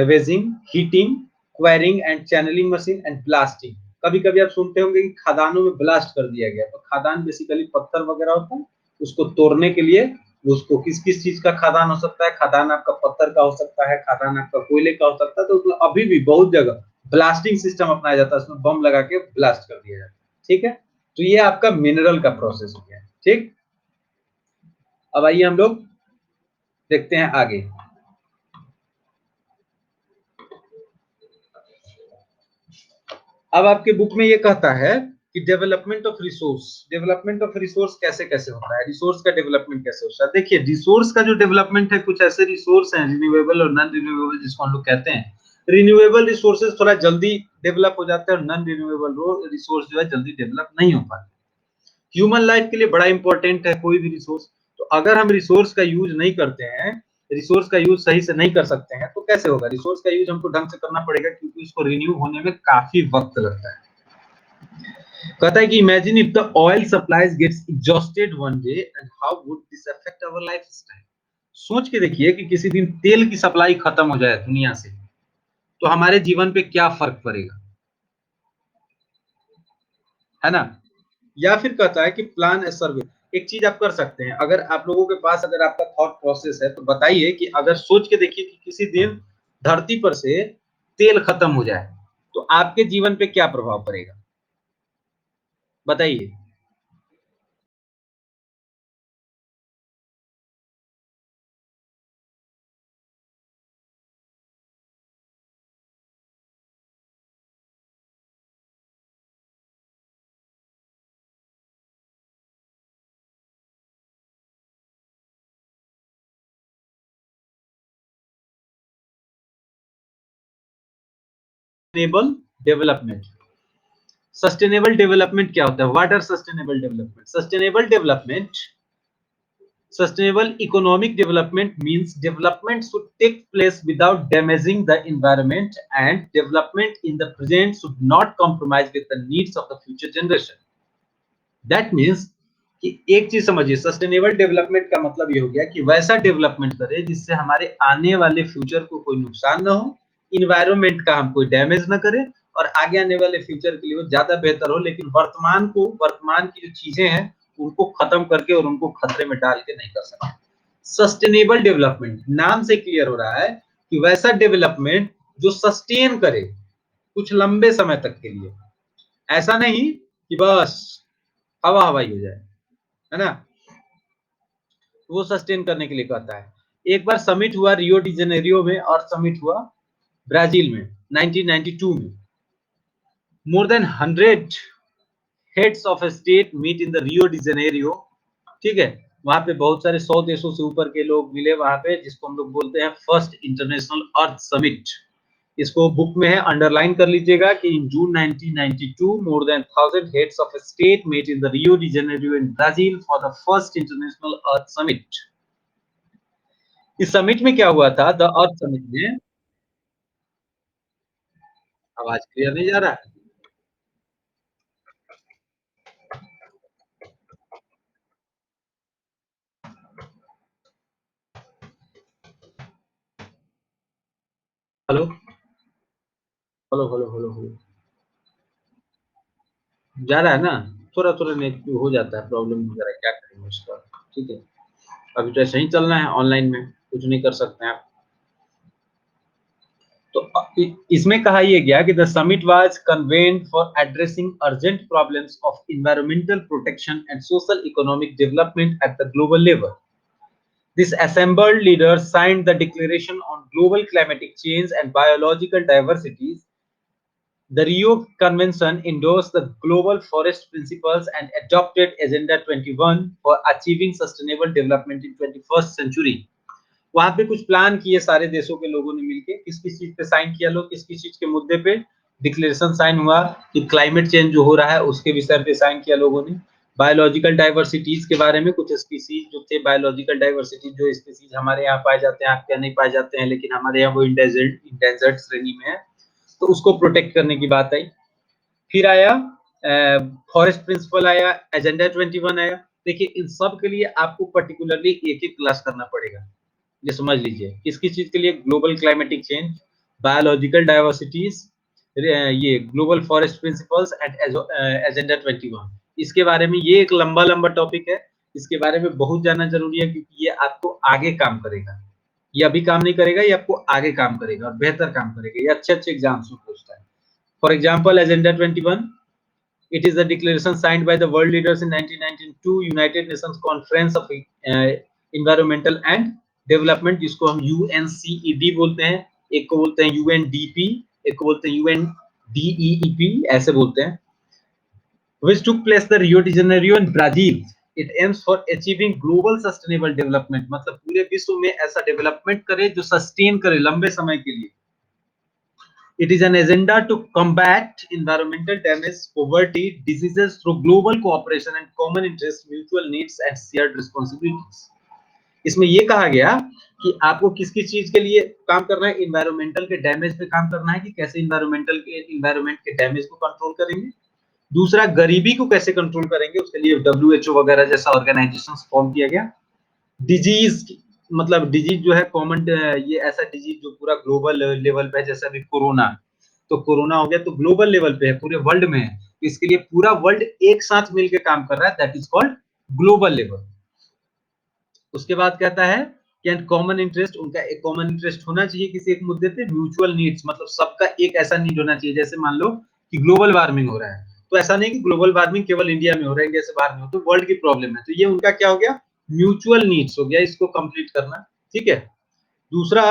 wedging, heating, quarrying and channeling machine and blasting. कभी कभी आप सुनते होंगे कि खदानों में ब्लास्ट कर दिया गया. तो खदान बेसिकली पत्थर वगैरह होता है, उसको तोड़ने के लिए उसको किस किस चीज का खदान हो सकता है. खदान आपका पत्थर का हो सकता है, खदान आपका कोयले का हो सकता है. तो उसमें अभी भी बहुत जगह ब्लास्टिंग सिस्टम अपनाया जाता है, उसमें बम लगा के ब्लास्ट कर दिया जाता है. ठीक है, तो ये आपका मिनरल का प्रोसेस हो गया. ठीक, अब आइए हम लोग देखते हैं आगे. अब आपके बुक में ये कहता है कि development of resource. Development of resource कैसे कैसे होता है, रिसोर्स का डेवलपमेंट कैसे होता है. देखिए, रिसोर्स का जो डेवलपमेंट है, कुछ ऐसे रिसोर्स हैं रिन्यूएबल और नॉन रिन्यूएबल जिसको हम लोग कहते हैं. रिन्यूएबल रिसोर्सेज थोड़ा जल्दी डेवलप हो जाते हैं और नॉन रिन्यूएबल रिसोर्स जो है जल्दी डेवलप नहीं हो पाते. ह्यूमन लाइफ के लिए बड़ा इंपॉर्टेंट है कोई भी रिसोर्स. तो अगर हम रिसोर्स का यूज नहीं करते हैं, रिसोर्स का यूज सही से नहीं कर सकते हैं, तो कैसे होगा. रिसोर्स का यूज हमको ढंग से करना पड़ेगा, क्योंकि उसको रिन्यू होने में काफी वक्त लगता है. कहता है कि imagine if the oil supplies gets exhausted one day and how would this affect our lifestyle. सोच के देखिए कि किसी दिन तेल की सप्लाई खत्म हो जाए दुनिया से, तो हमारे जीवन पे क्या फर्क पड़ेगा, है ना. या फिर कहता है कि प्लान ए सर्वे. एक चीज आप कर सकते हैं, अगर आप लोगों के पास अगर आपका थॉट प्रोसेस है तो बताइए कि अगर सोच के देखिए कि किसी दिन धरती पर से तेल खत्म हो जाए, तो आपके जीवन पे क्या प्रभाव पड़ेगा, बताइए. Sustainable development. सस्टेनेबल डेवलपमेंट क्या होता है? What are sustainable development? Sustainable economic development means development should take place without damaging the environment, and development in the present should not compromise with the needs of the future generation. That means कि एक चीज समझिए, sustainable development का मतलब ये हो गया कि वैसा डेवलपमेंट करे जिससे हमारे आने वाले फ्यूचर को कोई नुकसान ना हो, इन्वायरमेंट का हम कोई डैमेज ना करें, और आगे आने वाले फ्यूचर के लिए वो ज्यादा बेहतर हो, लेकिन वर्तमान की जो चीजें हैं उनको खत्म करके और उनको खतरे में डाल के नहीं कर सकते. सस्टेनेबल डेवलपमेंट नाम से क्लियर हो रहा है कि वैसा डेवलपमेंट जो सस्टेन करे कुछ लंबे समय तक के लिए, ऐसा नहीं कि बस हवा हवाई हो जाए, है ना. वो सस्टेन करने के लिए कहता है. एक बार समिट हुआ रियो डी जेनेरियो में और समिट हुआ ब्राजील में 1992 में. More than 100 heads of state meet in the Rio de Janeiro. ठीक है, वहां पे बहुत सारे 100 देशों से ऊपर के लोग मिले वहां पे, जिसको हम लोग बोलते हैं फर्स्ट इंटरनेशनल अर्थ समिट. इसको बुक में है, अंडरलाइन कर लीजिएगा कि in June 1992 more than 1000 heads of state met in the Rio de Janeiro in Brazil for the first international earth summit. इस समिट में क्या हुआ था, द अर्थ समिट में. आवाज क्लियर नहीं जा रहा है? Hello hello hello hello hello. जा रहा है ना? थोड़ा थोड़ा नेट हो जाता है प्रॉब्लम वगैरह, क्या करेंगे उसका. ठीक है, अभी तो ऐसे ही चलना है, ऑनलाइन में कुछ नहीं कर सकते हैं आप. तो इसमें कहा यह गया कि the summit was convened for addressing urgent problems of environmental protection and social economic development at the global level. This assembled leaders signed the Declaration on Global Climatic Change and Biological Diversity. The Rio Convention endorsed the Global Forest Principles and adopted Agenda 21 for achieving sustainable development in 21st century. वहां पे कुछ plan किए सारे देशों के लोगों ने मिलके, किस किस चीज पे साइन किया, लोग किस किस चीज के मुद्दे पे डिक्लेरेशन साइन हुआ कि क्लाइमेट चेंज जो हो रहा है उसके विषय पे साइन किया लोगों ने. बायोलॉजिकल डाइवर्सिटीज के बारे में, कुछ स्पीसीज जो थे बायोलॉजिकल डाइवर्सिटी, जो स्पीसीज हमारे यहाँ पाए जाते हैं आपके यहाँ नहीं पाए जाते हैं, लेकिन हमारे यहाँ वो इंडेंजर्ड श्रेणी में है, तो उसको प्रोटेक्ट करने की बात आई। फिर आया फॉरेस्ट प्रिंसिपल आया, एजेंडा 21 आया। देखिए इन सब के लिए आपको पर्टिकुलरली एक एक क्लास करना पड़ेगा, ये समझ लीजिए। किस किस चीज के लिए? Global climatic change, biological diversities, ये global forest principles and agenda 21। इसके बारे में ये एक लंबा लंबा टॉपिक है, इसके बारे में बहुत जानना जरूरी है, क्योंकि ये आपको आगे काम करेगा। ये अभी काम नहीं करेगा, ये आपको आगे काम करेगा और बेहतर काम करेगा। ये अच्छे अच्छे एग्जाम्स में पूछता है। For example agenda 21, it is a declaration signed by the world leaders in 1992 United Nations Conference of Environmental and Development, जिसको हम UNCED बोलते हैं, एक को बोलते हैं UNDP, एक को बोलते हैं UNDEP, ऐसे बोलते हैं, which took place the Rio de Janeiro in Brazil. It aims for achieving global sustainable development, मतलब पूरे विश्व में ऐसा डेवलपमेंट करे जो सस्टेन करे लंबे समय के लिए। It is an agenda to combat environmental damage, poverty, diseases through global cooperation and common interest, mutual needs and shared responsibilities. इसमें ये कहा गया कि आपको किस किस चीज के लिए काम करना है। इन्वायरमेंटल के डैमेज पे काम करना है कि कैसे इन्वायरमेंट के डैमेज को कंट्रोल करेंगे। दूसरा, गरीबी को कैसे कंट्रोल करेंगे, उसके लिए WHO वगैरह जैसा ऑर्गेनाइजेशन फॉर्म किया गया। डिजीज, मतलब डिजीज जो है कॉमन, ये ऐसा डिजीज जो पूरा ग्लोबल लेवल पे है, जैसे अभी कोरोना, तो कोरोना हो गया तो ग्लोबल लेवल पे है, पूरे वर्ल्ड में है, इसके लिए पूरा वर्ल्ड एक साथ मिलकर काम कर रहा है, that is called global level. उसके बाद कहता है कि कॉमन इंटरेस्ट, उनका एक कॉमन इंटरेस्ट होना चाहिए किसी एक मुद्दे पे। म्यूचुअल नीड्स, मतलब सबका एक ऐसा नीड होना चाहिए, जैसे मान लो कि ग्लोबल वार्मिंग हो रहा है, तो ऐसा नहीं कि ग्लोबल वार्मिंग केवल इंडिया में हो रहा है, इंडिया से बाहर में हो, तो वर्ल्ड की प्रॉब्लम है, तो ये उनका क्या हो गया, म्यूचुअल नीड्स हो गया, इसको कंप्लीट करना। ठीक है। दूसरा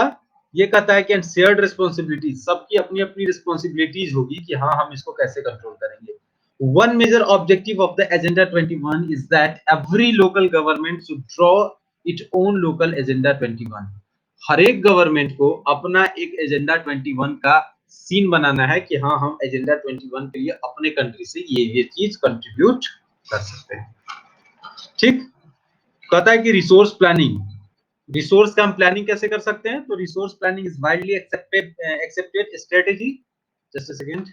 ये कहता है कि शेयर्ड रिस्पॉन्सिबिलिटी, सबकी अपनी अपनी रिस्पॉन्सिबिलिटीज होगी कि हाँ हम इसको कैसे कंट्रोल करेंगे। One major objective of the Agenda 21 is that every local government should draw its own local Agenda 21. हर एक गवर्नमेंट को अपना एक एजेंडा 21 का सीन बनाना है कि हाँ हम एजेंडा 21 के लिए अपने कंट्री से ये चीज कंट्रीब्यूट कर सकते हैं। ठीक। कहता है कि रिसोर्स प्लानिंग, रिसोर्स का हम प्लानिंग कैसे कर सकते हैं, तो resource planning is widely accepted strategy. Just a second,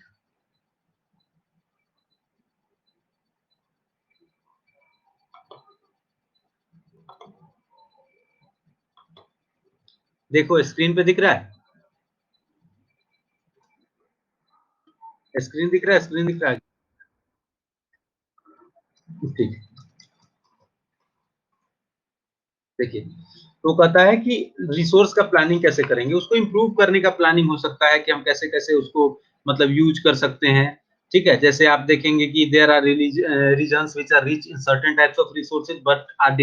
देखो स्क्रीन पे दिख रहा है, स्क्रीन दिख रहा है, स्क्रीन दिख रहा है। ठीक, देखिए तो कहता है कि रिसोर्स का प्लानिंग कैसे करेंगे, उसको इंप्रूव करने का प्लानिंग हो सकता है कि हम कैसे कैसे उसको मतलब यूज कर सकते हैं। ठीक है, जैसे आप देखेंगे कि there are regions which are rich in certain types of resources but are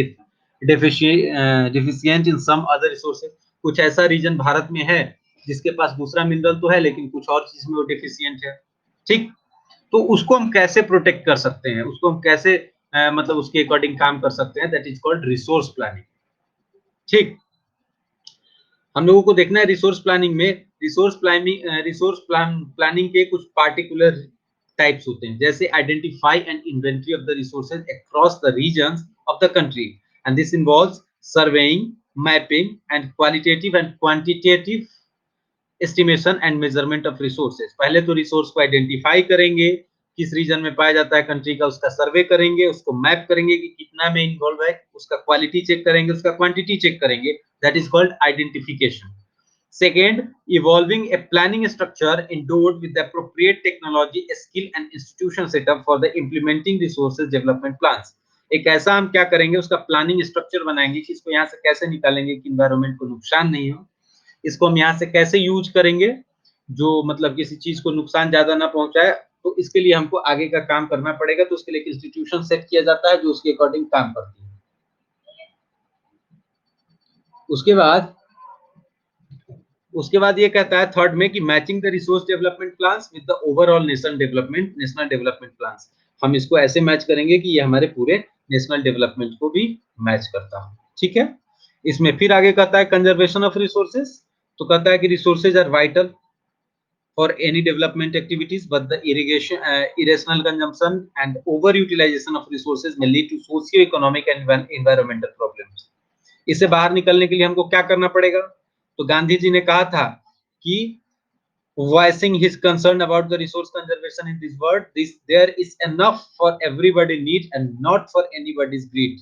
deficient in some other resources. कुछ ऐसा रीजन भारत में है जिसके पास दूसरा मिनरल तो है लेकिन कुछ और चीज में वो डेफिशिएंट है। ठीक, तो उसको हम कैसे प्रोटेक्ट कर सकते हैं, उसको हम कैसे मतलब उसके अकॉर्डिंग काम कर सकते हैं, that is called resource planning. ठीक, हम लोगों को देखना है रिसोर्स प्लानिंग में, प्लानिंग के कुछ पार्टिकुलर टाइप्स होते हैं, जैसे identify and inventory of the resources across the regions of the country and this involves surveying, mapping and qualitative and quantitative estimation and measurement of resources. पहले तो resource को identify करेंगे, किस रीजन में पाया जाता है कंट्री का, उसका सर्वे करेंगे, उसको मैप करेंगे कि कितना में इन्वॉल्व है, उसका क्वालिटी चेक करेंगे, उसका क्वांटिटी चेक करेंगे, that is called identification. Second, evolving a planning structure endowed with the appropriate technology, skill and institution setup for the implementing resources development plans. एक ऐसा हम क्या करेंगे, उसका प्लानिंग स्ट्रक्चर बनाएंगे कि इसको यहाँ से कैसे निकालेंगे कि इन्वायरमेंट को नुकसान नहीं हो, इसको हम यहाँ से कैसे यूज करेंगे जो मतलब किसी चीज को नुकसान ज्यादा ना पहुंचाए, तो इसके लिए हमको आगे का काम करना पड़ेगा, तो उसके लिए एक इंस्टीट्यूशन सेट किया जाता है जो उसके अकॉर्डिंग काम करती है। उसके बाद ये कहता है थर्ड में कि matching the resource development plans with the overall national development plans. हम इसको ऐसे मैच करेंगे कि ये हमारे पूरे नेशनल डेवलपमेंट को भी मैच करता हो। ठीक है, इसमें फिर आगे कहता है कंजर्वेशन ऑफ रिसोर्सेज, तो कहता है कि resources are vital for any development activities, but the irrational consumption and overutilization of resources may lead to socio-economic and environmental problems. इससे बाहर निकलने के लिए हमको क्या करना पड़ेगा? तो गांधी जी ने कहा था कि voicing his concern about the resource conservation in this world, there is enough for everybody need and not for anybody's greed.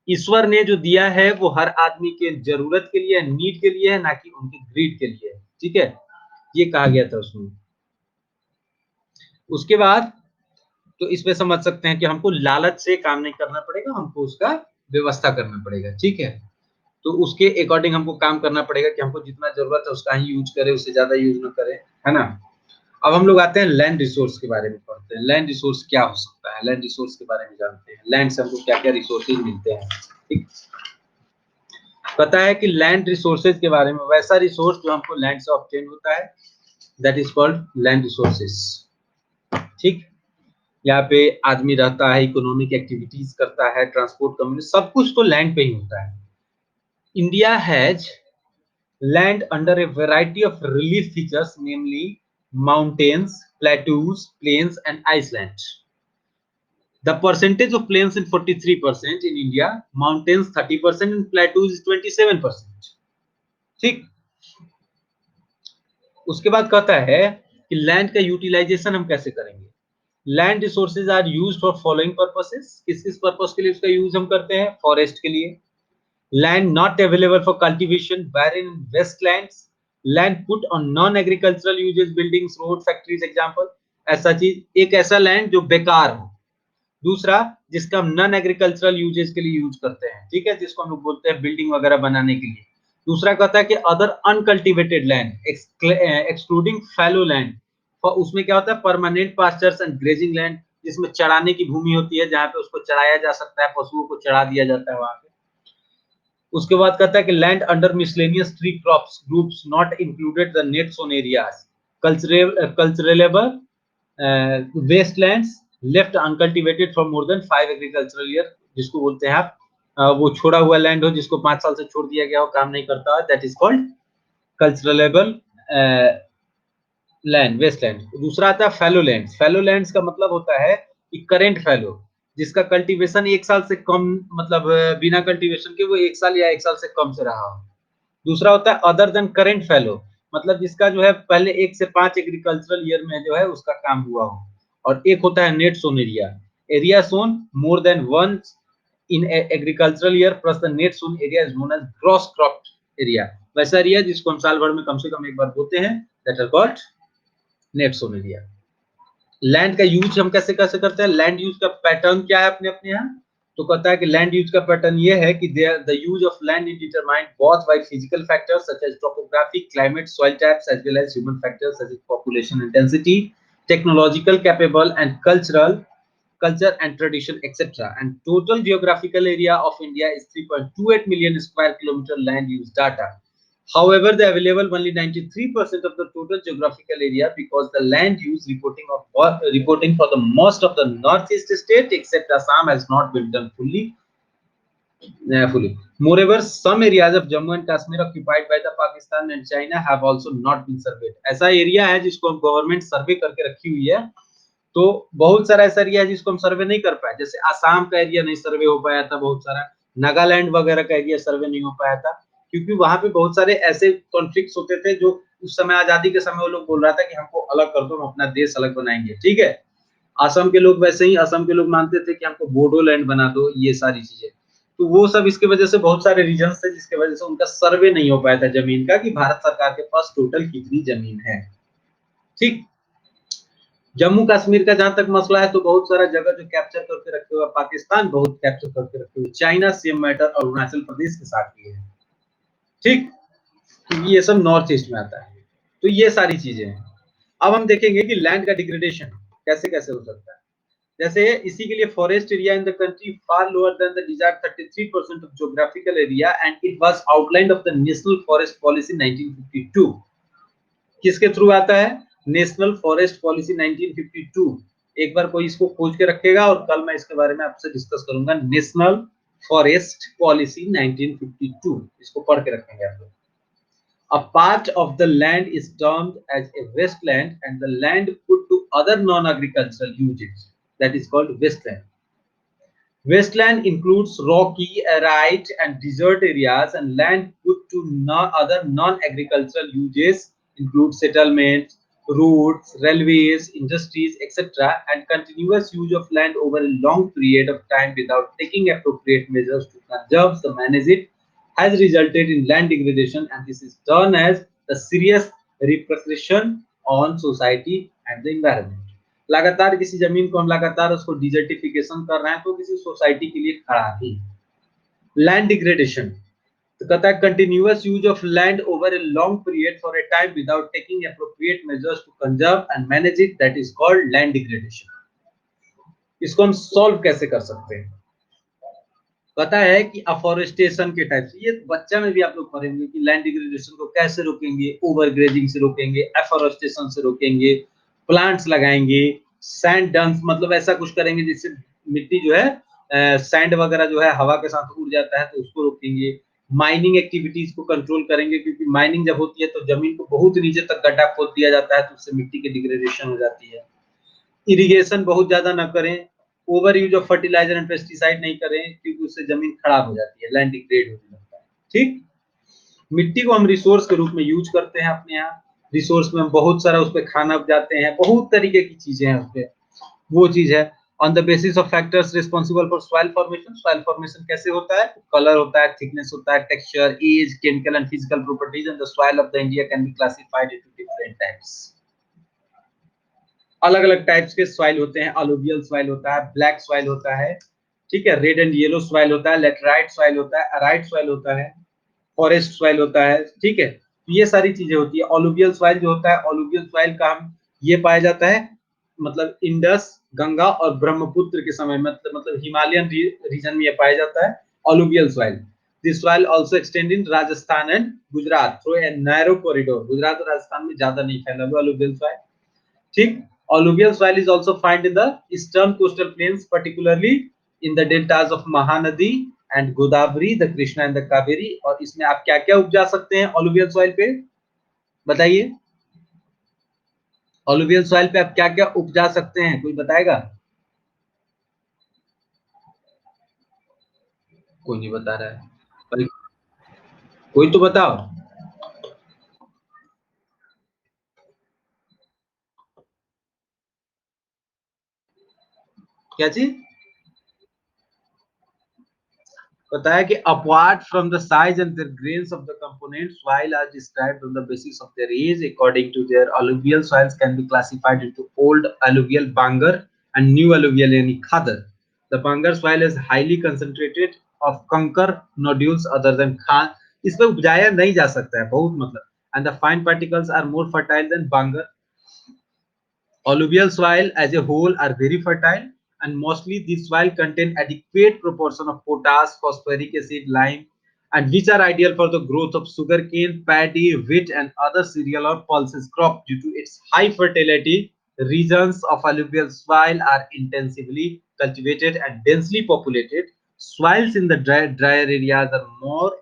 ईश्वर ने जो दिया है वो हर आदमी के जरूरत के लिए, नीड के लिए है, ना कि उनकी ग्रीड के लिए। ठीक है, ये कहा गया था उसमें। उसके बाद तो इसमें समझ सकते हैं कि हमको लालच से काम नहीं करना पड़ेगा, हमको उसका व्यवस्था करना पड़ेगा। ठीक है, तो उसके अकॉर्डिंग हमको काम करना पड़ेगा कि हमको जितना जरूरत है उसका ही यूज करें, उससे ज्यादा यूज ना करें, है ना। अब हम लोग आते हैं लैंड रिसोर्स के बारे में पढ़ते हैं। लैंड रिसोर्स क्या हो सकता है, लैंड रिसोर्स के बारे में जानते हैं। लैंड से हमको क्या क्या रिसोर्सेज मिलते हैं। ठीक, पता है कि लैंड रिसोर्सेज के बारे में, वैसा रिसोर्स जो हमको लैंड से ऑब्टेन होता है, that is called land resources. ठीक, यहाँ पे आदमी रहता है, इकोनॉमिक एक्टिविटीज करता है, ट्रांसपोर्ट कम्युनिटी, सब कुछ तो लैंड पे ही होता है। India has land under A variety of relief features, namely mountains, plateaus, plains and iceland. The percentage of plains is 43% in India, mountains 30% and plateaus is 27%. ठीक, उसके बाद कहता है कि लैंड का यूटिलाइजेशन हम कैसे करेंगे। Land resources are used for following purposes. किस किस पर्पस के लिए उसका यूज हम करते हैं? फॉरेस्ट के लिए। Land not available for cultivation, barren wastelands, land put on non agricultural uses, buildings, road, factories example. ऐसा चीज, एक ऐसा लैंड जो बेकार हो। दूसरा, जिसका हम नॉन एग्रीकल्चरल यूजेस के लिए यूज करते हैं, ठीक है, जिसको हम लोग बोलते हैं बिल्डिंग वगैरह बनाने के लिए। दूसरा कहता है कि other uncultivated land excluding fallow land, उसमें क्या होता है? Permanent pastures and grazing land, जिसमें चराने की भूमि होती है, जहां पे उसको चराया जा सकता है, पशुओं को चढ़ा दिया जाता है वहां पे। उसके बाद कहता है कि land under miscellaneous tree crops groups not included the net sown areas, culturable wastelands left uncultivated for more than 5 agricultural year, जिसको बोलते हैं आप वो छोड़ा हुआ लैंड हो, जिसको 5 साल से छोड़ दिया गया हो, काम नहीं करता है, that is called culturable land, wasteland. दूसरा आता है फैलो लैंड्स। फैलो लैंड्स का मतलब होता है कि करेंट फैलो, जिसका कल्टीवेशन 1 साल से कम, मतलब बिना कल्टीवेशन के वो 1 साल या 1 साल से कम से रहा हो। दूसरा होता है अदर देन करेंट फैलो, मतलब जिसका जो है पहले 1 से 5 एग्रीकल्चरल ईयर में जो है उसका काम हुआ हो। और एक होता है net sown area, area sown more than once in agricultural year plus the net sown area is known as gross crop area. वैसा एरिया जिसको हम साल भर में कम से कम एक बार बोते हैं, that are called net sown area. Land का यूज हम कैसे कैसे करते हैं, लैंड यूज का पैटर्न क्या है अपने अपने यहाँ। तो कहता है कि लैंड यूज का पैटर्न ये है कि the use of land is determined both by physical factors such as topography, climate, soil types as well as human factors such as population intensity, technological capable and culture and tradition, etc. And total geographical area of India is 3.28 million square kilometer land use data. However, they available only 93% of the total geographical area because the land use reporting for the most of the northeast state except Assam has not been done fully. Moreover, some areas of Jammu and Kashmir occupied by the Pakistan and China have also not been surveyed. ऐसा area है जिसको government सर्वे करके रखी हुई है, तो बहुत सारा ऐसा एरिया है जिसको हम सर्वे नहीं कर पाए। जैसे आसाम का एरिया नहीं सर्वे हो पाया था, बहुत सारा नागालैंड वगैरह का एरिया सर्वे नहीं हो पाया था, क्योंकि वहां पे बहुत सारे ऐसे कॉन्फ्लिक्ट्स होते थे जो उस समय आजादी के समय वो लोग बोल रहा था कि हमको अलग कर दो, हम अपना देश अलग बनाएंगे। ठीक है, असम के लोग वैसे ही, असम के लोग मानते थे कि हमको बोडो लैंड बना दो, ये सारी चीजें। तो वो सब इसके वजह से बहुत सारे रीजन थे जिसके वजह से उनका सर्वे नहीं हो पाया था जमीन का, कि भारत सरकार के पास टोटल कितनी जमीन है। ठीक, जम्मू कश्मीर का जहां तक मसला है, तो बहुत सारा जगह जो कैप्चर करके रखे हुए पाकिस्तान, बहुत कैप्चर करके रखे हुए China, same matter Arunachal Pradesh के साथ भी है। ठीक, ये सब नॉर्थ ईस्ट में आता है। तो ये सारी चीजें हैं। अब हम देखेंगे कि लैंड का डिग्रेडेशन कैसे कैसे हो सकता है। जैसे इसी के लिए forest area in the country far lower than the desired 33% of geographical area and it was outlined of the national forest policy 1952। किसके थ्रू आता है? National forest policy 1952। एक बार कोई इसको खोज के रखेगा और कल मैं इसके बारे में आपसे डिस्कस करूंगा। नेशनल फॉरेस्ट पॉलिसी 1952, इसको पढ़ के रखेंगे आप लोग। A part of the land is termed as a wasteland and the land put to other non-agricultural uses. That is called wasteland. Wasteland includes rocky, arid, and desert areas, and land put to other non-agricultural uses include settlements, roads, railways, industries, etc., and continuous use of land over a long period of time without taking appropriate measures to conserve or manage it has resulted in land degradation, and this is done as a serious repercussion on society and the environment. लगातार किसी जमीन को हम लगातार उसको desertification कर रहे हैं तो किसी सोसाइटी के लिए खराब ही। लैंड डिग्रेडेशन तो कहता है continuous use of land over a long period for a time without taking appropriate measures to conserve and manage it, that is called land degradation. इसको हम सॉल्व कैसे कर सकते हैं? पता है कि अफॉरेस्टेशन के टाइप से, ये बच्चा में भी आप लोग पढ़ेंगे कि लैंड डिग्रेडेशन को कैसे रोकेंगे, ओवर ग्रेजिंग से रोकेंगे, एफॉरेस्टेशन से रोकेंगे, प्लांट्स लगाएंगे, सैंड डंस मतलब ऐसा कुछ करेंगे जिससे मिट्टी जो है सैंड वगैरह जो है हवा के साथ उड़ जाता है तो उसको रोकेंगे। माइनिंग एक्टिविटीज को कंट्रोल करेंगे क्योंकि माइनिंग जब होती है तो जमीन को बहुत नीचे तक गड्ढा खोद दिया जाता है तो उससे मिट्टी की डिग्रेडेशन हो जाती है। इरिगेशन बहुत ज्यादा ना करें, over use of fertilizer and pesticide नहीं करें क्योंकि उससे जमीन खराब हो जाती है, लैंड डिग्रेड होने लगता है। ठीक, मिट्टी को हम रिसोर्स के रूप में यूज करते हैं अपने यहाँ, रिसोर्स में हम बहुत सारा उस पर खाना उपजाते हैं, बहुत तरीके की चीजें हैं उस पर, वो चीज है। On the basis of factors responsible for soil formation, soil formation कैसे होता है? कलर होता है, थिकनेस होता है, texture, age, chemical and physical properties and the soil of the India can be classified into different types. अलग अलग types के सॉइल होते हैं, अलुवियल सॉइल होता है, ब्लैक सॉइल होता है, ठीक है, रेड एंड येलो सॉइल होता है, लेटराइट सॉइल होता है, अराइट सॉइल होता है, फॉरेस्ट सॉइल होता है, ठीक है। तो ये सारी चीजें होती है। अलुवियल सॉइल जो होता है, अलुवियल सॉइल का हम ये पाया जाता है मतलब इंडस, गंगा और ब्रह्मपुत्र के समय मतलब हिमालयन रीजन में ये पाया जाता है alluvial soil. This soil also extend in Rajasthan and Gujarat through a narrow corridor. Gujarat और राजस्थान में ज्यादा नहीं फैला हुआ अलुवियल सॉइल, ठीक। Alluvial soil is also found in the eastern coastal plains, particularly in the deltas of Mahanadi and Godavari, the Krishna and the Kaveri। और इसमें आप क्या क्या उपजा सकते हैं alluvial soil पे, बताइए? alluvial soil पे आप क्या क्या उपजा सकते हैं, कोई बताएगा? कोई नहीं बता रहा है, कोई तो बताओ। क्या चीज? पता है कि apart from the size and the grains of the components, soil are described on the basis of their age. According to their alluvial soils can be classified into old alluvial Bangar and new alluvial yani Khadar. The Bangar soil is highly concentrated of कंकर nodules other than Khan, इसमें उपजाया नहीं जा सकता है बहुत मतलब, and the fine particles are more fertile than Bangar। Alluvial soil as a whole are very fertile and mostly these soil contain adequate proportion of potash, phosphoric acid, lime and which are ideal for the growth of sugarcane, paddy, wheat and other cereal or pulses crop. Due to its high fertility, regions of alluvial soil are intensively cultivated and densely populated. Soils in the drier areas are more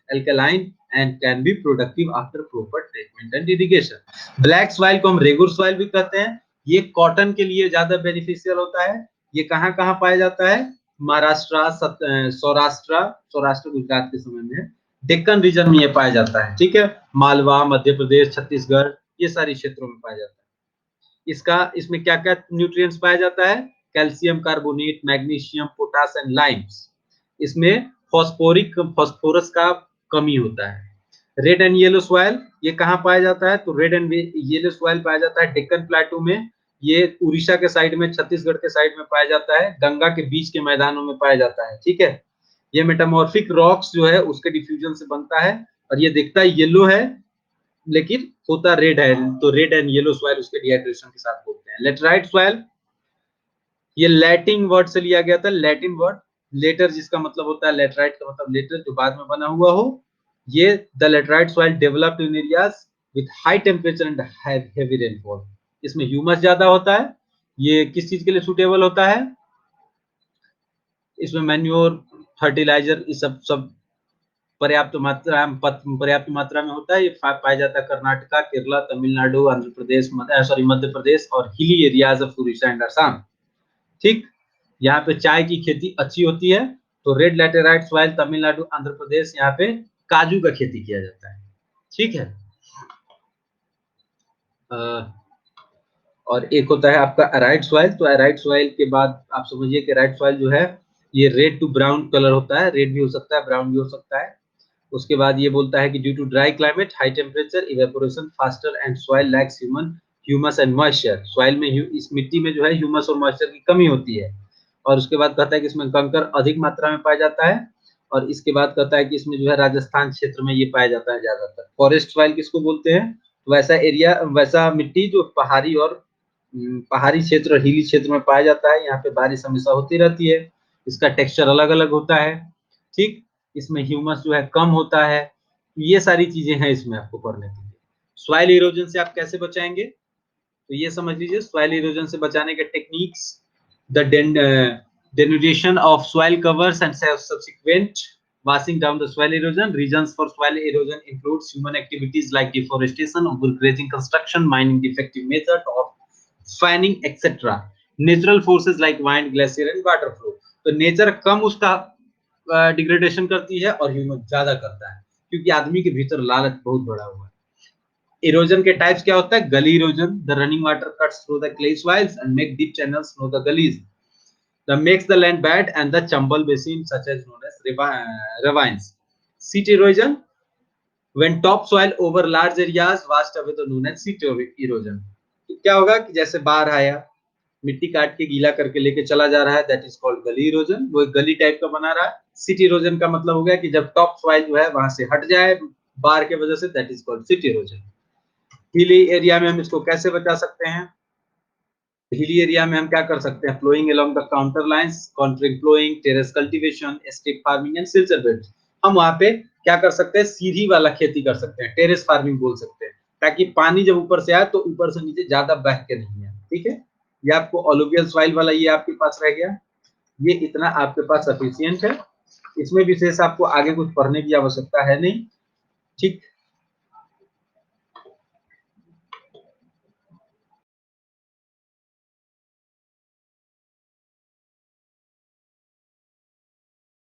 alkaline and can be productive after proper treatment and irrigation। Black soil को हम regur soil भी कहते हैं, ये cotton के लिए ज्यादा beneficial होता है। ये कहाँ कहाँ पाया जाता है? महाराष्ट्र, सौराष्ट्र, सौराष्ट्र गुजरात के समय में डेक्कन रीजन में ये पाया जाता है, ठीक है। मालवा, मध्य प्रदेश, छत्तीसगढ़, ये सारी क्षेत्रों में पाया जाता है। इसमें क्या क्या न्यूट्रिएंट्स पाया जाता है? Calcium carbonate, magnesium, potash and Lyme's. इसमें फास्फोरस का कमी होता है। रेड एंड येलो सॉइल ये कहाँ पाया जाता है? तो रेड एंड येलो सॉइल पाया जाता है डेक्कन प्लेटू में, ये उड़ीसा के साइड में, छत्तीसगढ़ के साइड में पाया जाता है, गंगा के बीच के मैदानों में पाया जाता है, ठीक है। ये मेटामॉर्फिक रॉक्स जो है उसके डिफ्यूजन से बनता है और ये दिखता है येलो है लेकिन होता रेड है, तो रेड एंड येलो सॉइल उसके डिहाइड्रेशन के साथ बोलते हैं। लेटराइट सॉइल ये लैटिन वर्ड से लिया गया था, लैटिन वर्ड लेटर जिसका मतलब होता है लेटराइट का मतलब लेटर जो बाद में बना हुआ हो। ये the laterite soil developed in areas with high temperature and heavy rainfall. इसमें ह्यूमस ज्यादा होता है। ये किस चीज के लिए सुटेबल होता है? इसमें मैन्योर, फर्टिलाइजर, ये सब पर्याप्त मात्रा में होता है। ये पाया जाता है कर्नाटका, केरला, तमिलनाडु, आंध्र प्रदेश, मध्य प्रदेश और hilly areas of Orissa and Assam. ठीक, यहाँ पे चाय की खेती अच्छी होती है। तो red laterite soil Tamil Nadu, Andhra Pradesh, यहाँ पे काजू का खेती किया जाता है। ठीक है। और एक होता है आपका अराइड सॉइल। तो अराइड सॉइल के बाद आप समझिए कि अराइड सॉइल जो है ये रेड टू ब्राउन कलर होता है। रेड भी हो सकता है, ब्राउन भी हो सकता है। उसके बाद ये बोलता है कि due to dry climate, high temperature, evaporation faster and soil lacks humus and moisture. Soil में इस मिट्टी में जो है ह्यूमस और मॉइस्चर की कमी होती है। और उसके बाद कहता है कि इसमें कंकर अधिक मात्रा में पाया जाता है। और इसके बाद कहता है कि इसमें जो है राजस्थान क्षेत्र में ये पाया जाता है ज्यादातर। फॉरेस्ट सॉइल किसको बोलते हैं? वैसा एरिया, वैसा मिट्टी जो पहाड़ी और पहाड़ी क्षेत्र, हिली क्षेत्र में पाया जाता है। यहाँ पे बारिश हमेशा होती रहती है। इसका टेक्सचर अलग अलग होता है। ठीक, इसमें ह्यूमस जो है कम होता है। ये सारी चीजें हैं इसमें आपको पढ़ने के लिए। सॉइल इरोजन से आप कैसे बचाएंगे? तो ये समझ लीजिए सॉइल इरोजन से बचाने के techniques. The denudation of soil covers and subsequent washing down the soil erosion. Reasons for soil erosion includes human activities like deforestation, overgrazing, construction, mining, defective method of fanning, etc. Natural forces like wind, glacier and water flow. तो nature कम उसका degradation करती है और human ज्यादा करता है, क्योंकि आदमी के भीतर लालच बहुत बड़ा हुआ है। इरोजन के टाइप्स क्या होता है? Gully erosion, the running water cuts through the clay soils and make deep channels through the gullies, that makes the land bad, and the chambal basin such as known as ravines. Seat erosion, when topsoil over large areas washed away, तो known as seat erosion. तो क्या होगा कि जैसे बाढ़ आया, मिट्टी काट के गीला करके लेके चला जा रहा है, दैट इज कॉल्ड गली इरोजन। वो गली टाइप का बना रहा है। सीट इरोजन का मतलब हो गया कि जब टॉप सॉइल जो है वहां से हट जाए बाढ़ के वजह से, that is called seat erosion. Hilly area में हम इसको कैसे बचा सकते हैं? हिली एरिया में हम क्या कर सकते हैं? Flowing along the contour lines, contouring flowing, terrace cultivation, strip farming and shelter beds. हम वहां पे क्या कर सकते हैं? सीधी वाला खेती कर सकते हैं, टेरेस फार्मिंग बोल सकते हैं, ताकि पानी जब ऊपर से आए तो ऊपर से नीचे ज्यादा बह के नहीं है। ठीक है, ये आपको अलुवियल सॉइल वाला ये आपके पास रह गया। ये इतना आपके पास सफिशियंट है। इसमें विशेष आपको आगे कुछ पढ़ने की आवश्यकता है नहीं। ठीक,